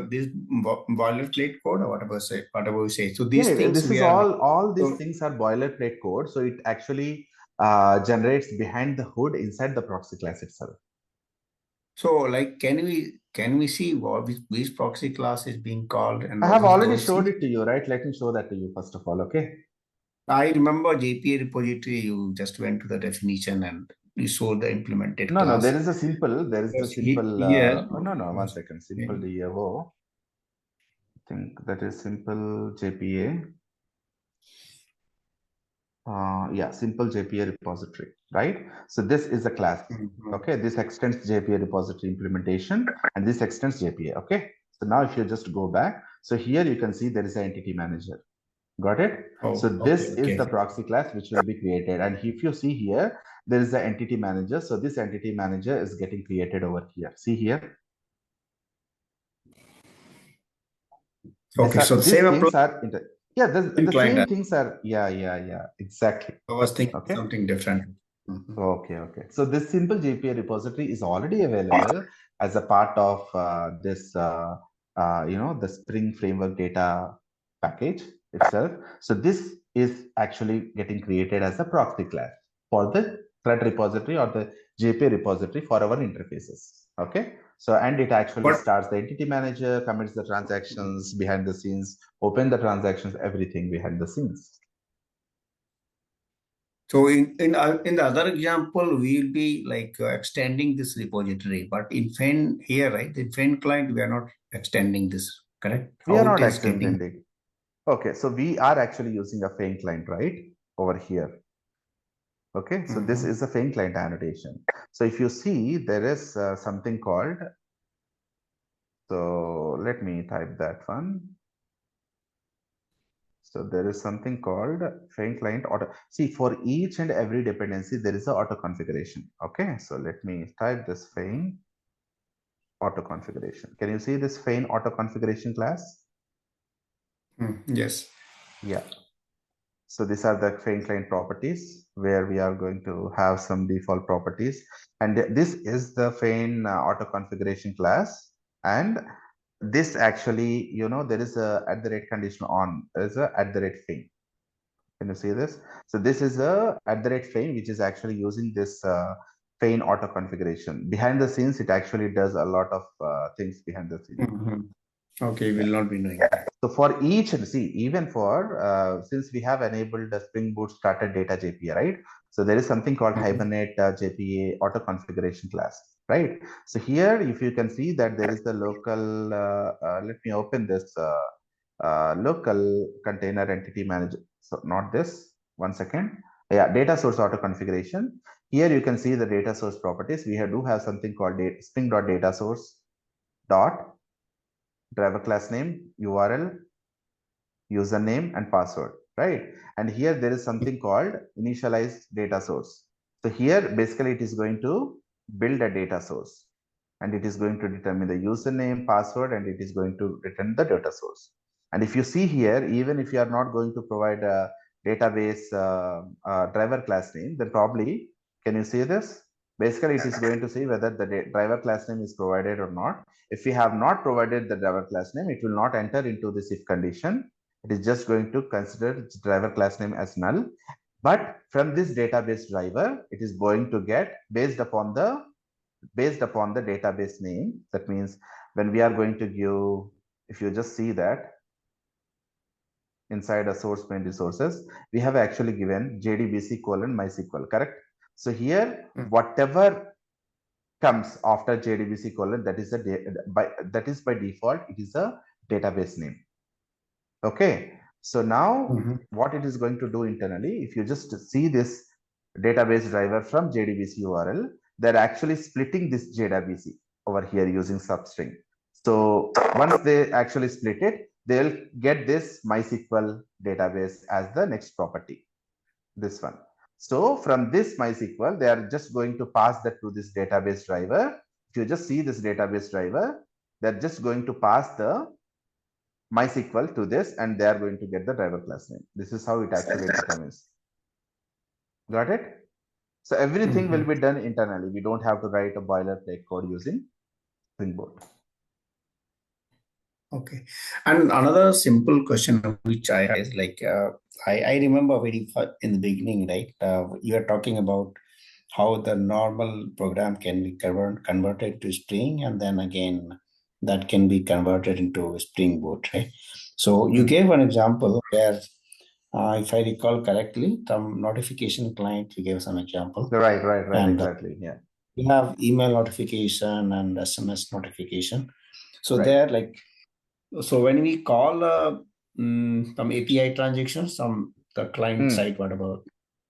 this boilerplate code or whatever we say. So these Yeah, things this we is are not. all these So, things are boilerplate code. So it actually generates behind the hood inside the proxy class itself. so like, can we see which proxy class is being called and I all have already those showed things? it to you, right? Let me show that to you first of all, okay? I remember JPA repository. You just went to the definition and you showed the implemented No, class. there is a simple, Because here, no, 1 second, simple DAO. I think that is simple JPA. Yeah, simple JPA repository, right? So this is a class. Okay, this extends JPA repository implementation and this extends JPA. Okay, so now if you just go back, so here you can see there is an entity manager. Got it? Oh, So this okay. is the proxy class which will be created. And if you see here, there is the entity manager. So this entity manager is getting created over here. See here. Okay, so the These same things approach are yeah, the client. same things are yeah, exactly. I was thinking Okay. something different. Okay. So this simple JPA repository is already available as a part of this, the Spring Framework data package itself. So this is actually getting created as a proxy class for the thread repository or the JPA repository for our interfaces. Okay. So, and it actually starts the entity manager, commits the transactions behind the scenes, open the transactions, everything behind the scenes. So in the other example, we'll be like extending this repository, but in Fen here, right? In Fen client, we are not extending this, correct? We are not extending it. Okay, so we are actually using a Fen client, right? Over here. Okay, so this is a Fen client annotation. So if you see, there is something called, so let me type that one. So there is something called Fen client auto. See, for each and every dependency, there is a auto configuration. Okay, so let me type this Fen auto configuration. Can you see this Fen auto configuration class? Yes. Yeah. So these are the Fen client properties where we are going to have some default properties. And this is the Fen auto configuration class. And this actually, there is a @condition on, there is a @Fen. Can you see this? So this is a @Fen, which is actually using this Fen auto configuration. Behind the scenes, it actually does a lot of things behind the scenes. Okay, we'll not be doing that. So for each, even for, since we have enabled the Spring Boot started data JPA, right? So there is something called Hibernate JPA auto configuration class, right? So here, if you can see that there is the local, let me open this local container entity manager. So not this, 1 second. Yeah, data source auto configuration. Here you can see the data source properties. We do have something called spring.data source dot driver class name, URL, username, and password, right? And here there is something called initialized data source. So here basically it is going to build a data source and it is going to determine the username, password, and it is going to return the data source. And if you see here, even if you are not going to provide a database driver class name, then probably, can you see this? Basically, it is going to see whether the driver class name is provided or not. If we have not provided the driver class name, it will not enter into this if condition. It is just going to consider its driver class name as null. But from this database driver, it is going to get based upon the database name. That means when we are going to give, if you just see that inside a source main resources, we have actually given JDBC : MySQL, correct? So here, whatever comes after JDBC : that is by default, it is a database name. Okay. So now what it is going to do internally, if you just see this database driver from JDBC URL, they're actually splitting this JDBC over here using substring. So once they actually split it, they'll get this MySQL database as the next property, this one. So from this MySQL, they are just going to pass that to this database driver. If you just see this database driver, they're just going to pass the MySQL to this and they are going to get the driver class name. This is how it actually determines. Got it? So everything will Mhm. be done internally. We don't have to write a boilerplate code using Spring Boot. Okay. And another simple question which I have is like, I remember in the beginning, right? You were talking about how the normal program can be converted to Spring, and then again, that can be converted into Spring Boot, right? So you gave an example where, if I recall correctly, some notification client, you gave some example, Right, and exactly. Yeah. you have email notification and SMS notification. So Right. they're like, so when we call some API transactions, the client side, whatever,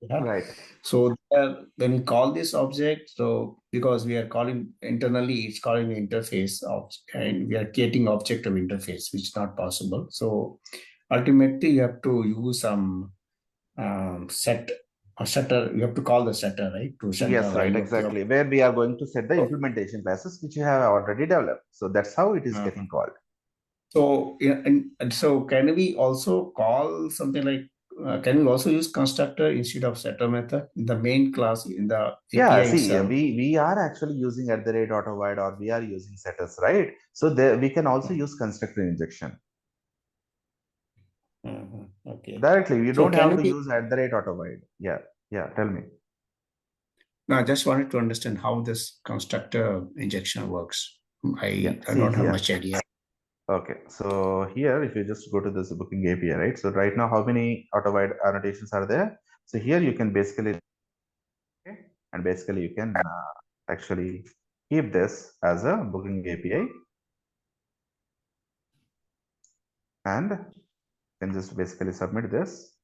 yeah. Right. So when we call this object, so because we are calling internally, it's calling the interface of, and we are creating object of interface, which is not possible. So ultimately, you have to use some setter. You have to call the setter, right, to set Yes, the right, value of the exactly. Where we are going to set the implementation classes which you have already developed. So that's how it is object. getting called. So, yeah, and so can we also call something like, can we also use constructor instead of setter method in the main class in the Yeah, API see, itself? we are actually using @autovide, or we are using setters, right? So there we can also use constructor injection. Okay. Directly, you So don't have to we, use @autovide. Yeah, tell me. no, I just wanted to understand how this constructor injection works. Yeah, I see don't have here. much idea. Okay, so here, if you just go to this booking API, right? So right now, how many autovide annotations are there? So here you can basically, okay, and basically you can actually keep this as a booking API, and can just basically submit this,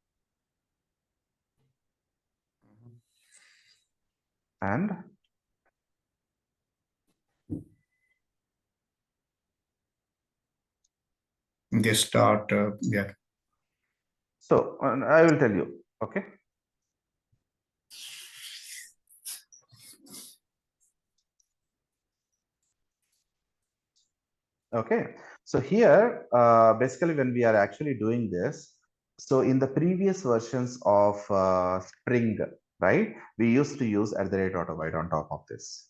and They start, yeah. so I will tell you. Okay. Okay, so here, basically when we are actually doing this, so in the previous versions of Spring, right, we used to use @autovide on top of this.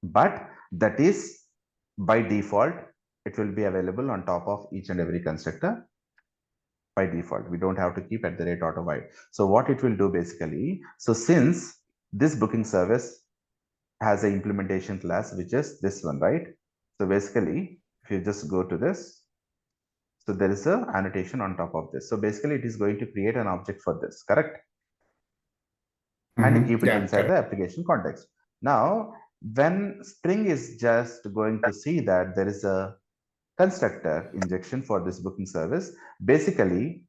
But that is by default, it will be available on top of each and every constructor by default. We don't have to keep @autovide. So what it will do basically, so since this booking service has an implementation class, which is this one, right? So basically, if you just go to this, so there is a annotation on top of this. So basically it is going to create an object for this, correct? And keep it Yeah, inside correct. the application context. Now, when Spring is just going to see that there is a constructor injection for this booking service, basically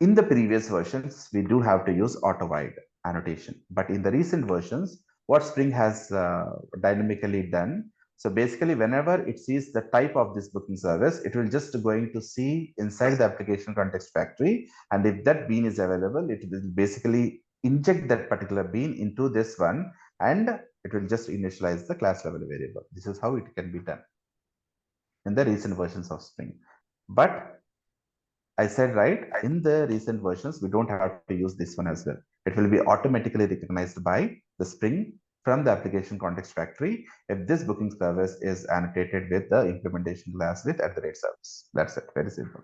in the previous versions, we do have to use autovide annotation. But in the recent versions, what Spring has dynamically done, so basically whenever it sees the type of this booking service, it will just going to see inside the application context factory. And if that bean is available, it will basically inject that particular bean into this one, and it will just initialize the class level variable. This is how it can be done in the recent versions of Spring. But I said, right, in the recent versions, we don't have to use this one as well. It will be automatically recognized by the Spring from the application context factory if this booking service is annotated with the implementation class with @service. That's it. Very simple.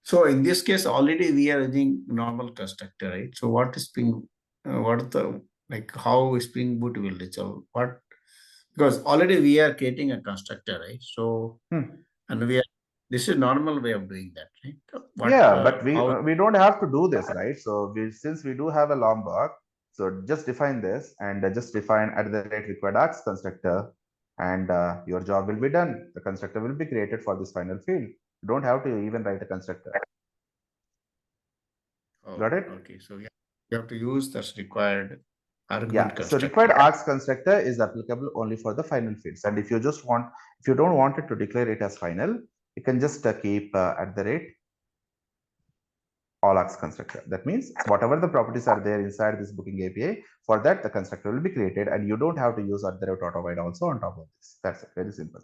So in this case, already we are using normal constructor, right? So what is Spring, what is the, like how Spring Boot will resolve? What, because already we are creating a constructor, right? So, and this is normal way of doing that, right? Yeah, but How, we don't have to do this, right? So since we do have a Lombok, so just define this and just define @required args constructor, and your job will be done. The constructor will be created for this final field. You don't have to even write a constructor. Got it? Okay, so yeah, you have to use this required argument Yeah, so constructor. required args constructor is applicable only for the final fields. And if you don't want it to declare it as final, you can just keep all args constructor. That means whatever the properties are there inside this booking API, for that the constructor will be created, and you don't have to use @autovide also on top of this. That's it. Very simple.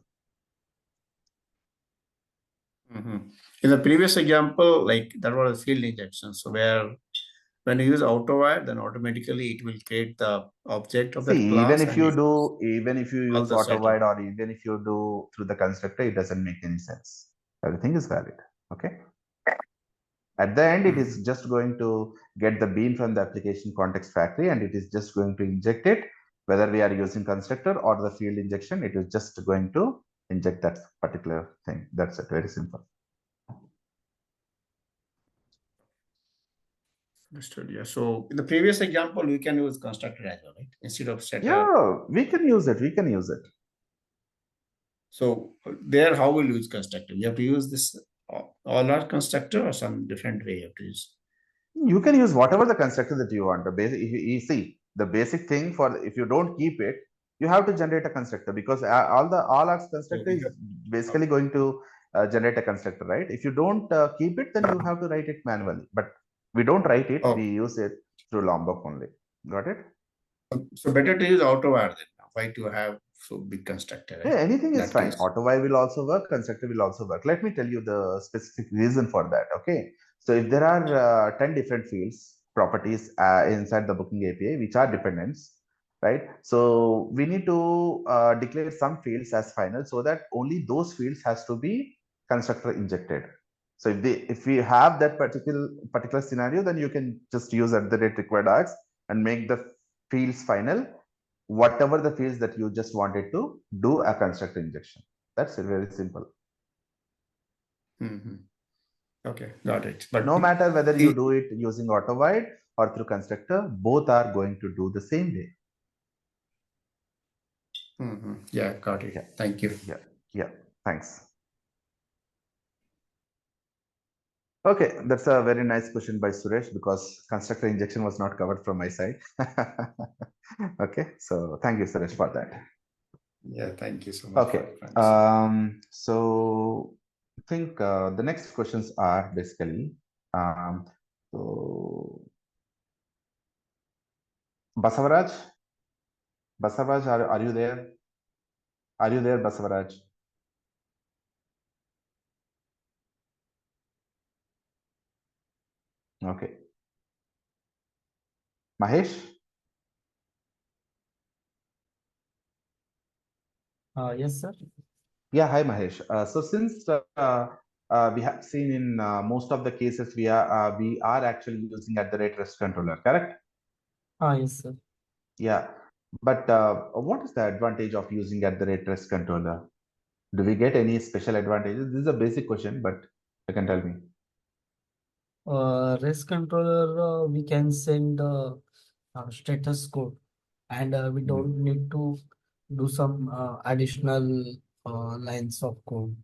In the previous example, like that was a field injection. So where when you use AutoWire, then automatically it will create the object of that See, class. even if you use Also set AutoWide or even if you do through the constructor, it doesn't make any sense. Everything is valid. Okay. At the end, it is just going to get the bean from the application context factory and it is just going to inject it. Whether we are using constructor or the field injection, it is just going to inject that particular thing. That's it. Very simple. Understood. Yeah. So in the previous example, we can use constructor as well, right? Instead of setter. Yeah, we can use it. We can use it. So there, how will you use constructor? You have to use this all our constructor or some different way you have to use. You can use whatever the constructor that you want. The basic, if you see the basic thing for if you don't keep it, you have to generate a constructor because all our constructor is basically going to generate a constructor, right? If you don't keep it, then you have to write it manually. But we don't write it; we use it through Lombok only. Got it? So better to use AutoWire then. Why to have so big constructor? Right? Yeah, anything is That fine. case. AutoWire will also work. Constructor will also work. Let me tell you the specific reason for that. Okay. So if there are 10 different fields, properties inside the booking API, which are dependents, right? So we need to declare some fields as final so that only those fields has to be constructor injected. So if we have that particular scenario, then you can just use @required args and make the fields final, whatever the fields that you just wanted to do a constructor injection. That's it, very simple. Okay, got it. But no matter whether you do it using AutoWide or through constructor, both are going to do the same way. Yeah, got it. Yeah. Thank you. Yeah, thanks. Okay, that's a very nice question by Suresh because constructor injection was not covered from my side. Okay, so thank you, Suresh, for that. Yeah, thank you so much. Okay, so I think the next questions are basically so Basavaraj, are you there? Are you there, Basavaraj? Okay. Mahesh? Yes, sir. Yeah, hi Mahesh. So since we have seen in most of the cases we are actually using @REST controller, correct? Yes, sir. Yeah, but what is the advantage of using @REST controller? Do we get any special advantages? This is a basic question, but you can tell me. REST controller, we can send status code, and we don't need to do some additional lines of code.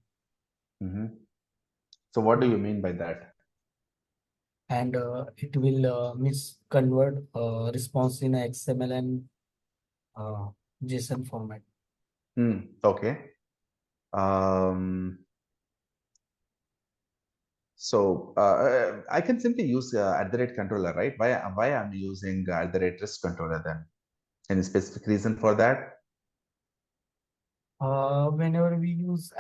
So what do you mean by that? And it will convert response in XML and JSON format. Okay. So I can simply use @controller, right? Why I'm using @REST controller then? Any specific reason for that? Whenever we use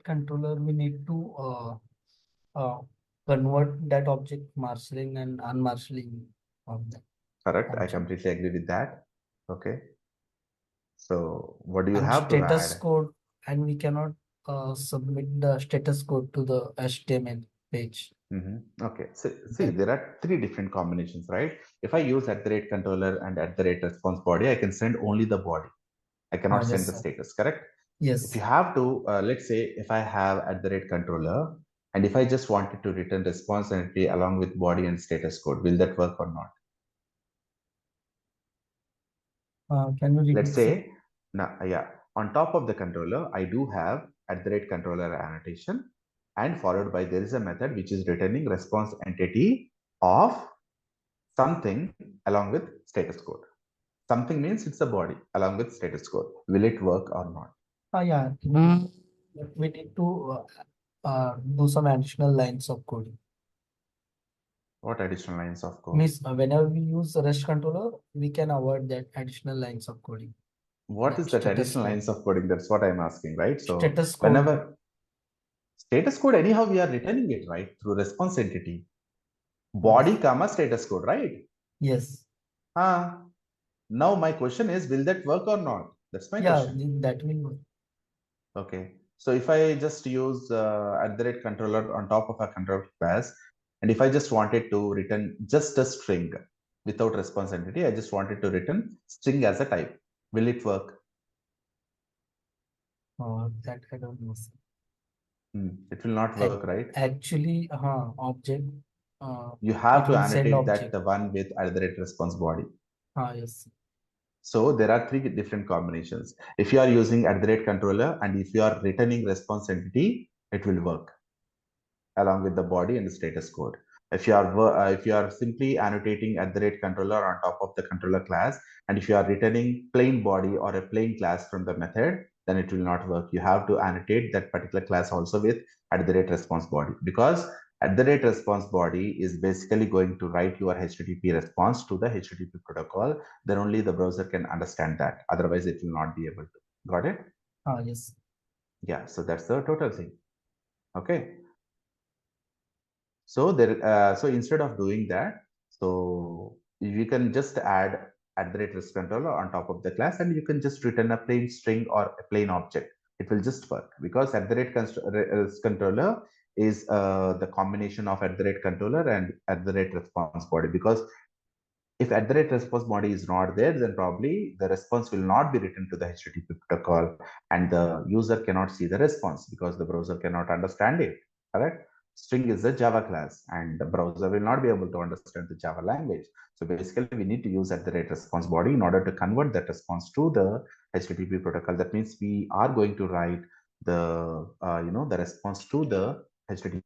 @controller, we need to convert that object marshalling and unmarshalling of that. Correct. I completely agree with that. Okay. So what do you have to status add? code, and we cannot submit the status code to the HTML page. Okay. So see, there are 3 different combinations, right? If I use @controller and @response body, I can send only the body. I cannot send the status, correct? Yes. If you have to, let's say if I have @controller and if I just wanted to return response entry along with body and status code, will that work or not? Can you repeat? Let's say, on top of the controller, I do have @controller annotation, and followed by there is a method which is returning response entity of something along with status code. Something means it's a body along with status code. Will it work or not? Yeah. We need to do some additional lines of coding. What additional lines of code? Means whenever we use REST controller, we can avoid that additional lines of coding. What is that additional lines of coding? That's what I'm asking, right? So status code. Whenever status code, anyhow, we are returning it, right? Through response entity. Body comma status code, right? Yes. Now my question is, will that work or not? That's my Yeah, question. that will work. Okay. So if I just use @controller on top of a controller class, and if I just wanted to return just a string without response entity, I just wanted to return string as a type, will it work? That I don't know, sir. It will not work, right? Actually, object. You have it to will send annotate that object. the one with @response body. Yes. So there are three different combinations. If you are using @controller and if you are returning response entity, it will work along with the body and the status code. If you are simply annotating @controller on top of the controller class, and if you are returning plain body or a plain class from the method, then it will not work. You have to annotate that particular class also with @response body, because @response body is basically going to write your HTTP response to the HTTP protocol. Then only the browser can understand that. Otherwise, it will not be able to. Got it? Yes. Yeah. So that's the total thing. Okay. So there, so instead of doing that, so you can just add @controller on top of the class, and you can just return a plain string or a plain object. It will just work, because @controller is the combination of @controller and @response body. Because if @response body is not there, then probably the response will not be written to the HTTP protocol, and the user cannot see the response because the browser cannot understand it. Correct? String is a Java class, and the browser will not be able to understand the Java language. So basically, we need to use @response body in order to convert that response to the HTTP protocol. That means we are going to write the the response to the HTTP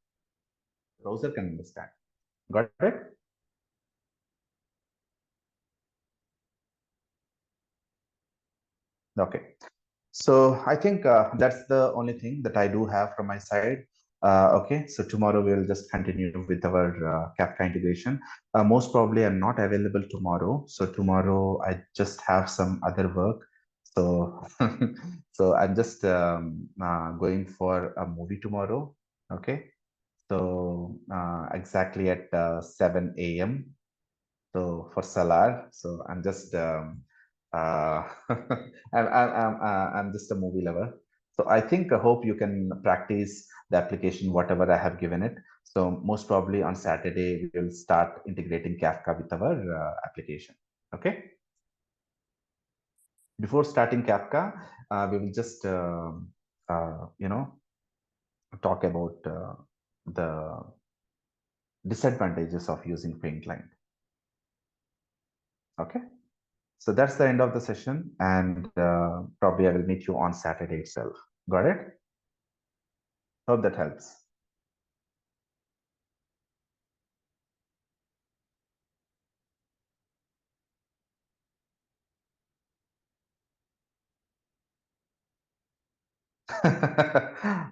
browser can understand. Got it? Okay. So I think that's the only thing that I do have from my side. Okay, so tomorrow we'll just continue with our Kafka integration. Most probably I'm not available tomorrow. So tomorrow I just have some other work. So, so I'm just going for a movie tomorrow. Okay, so exactly at 7 a.m. So for Salar, so I'm just I'm just a movie lover. So I think I hope you can practice the application whatever I have given it. So most probably on Saturday we will start integrating Kafka with our application. Okay. Before starting Kafka, we will just talk about the disadvantages of using Paint Client. Okay. So that's the end of the session, and probably I will meet you on Saturday itself. Got it? Hope that helps.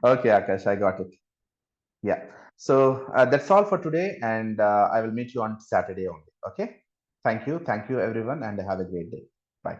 Okay, Akash, I got it. Yeah. So that's all for today, and I will meet you on Saturday only. Okay. Thank you. Thank you, everyone, and have a great day. Bye.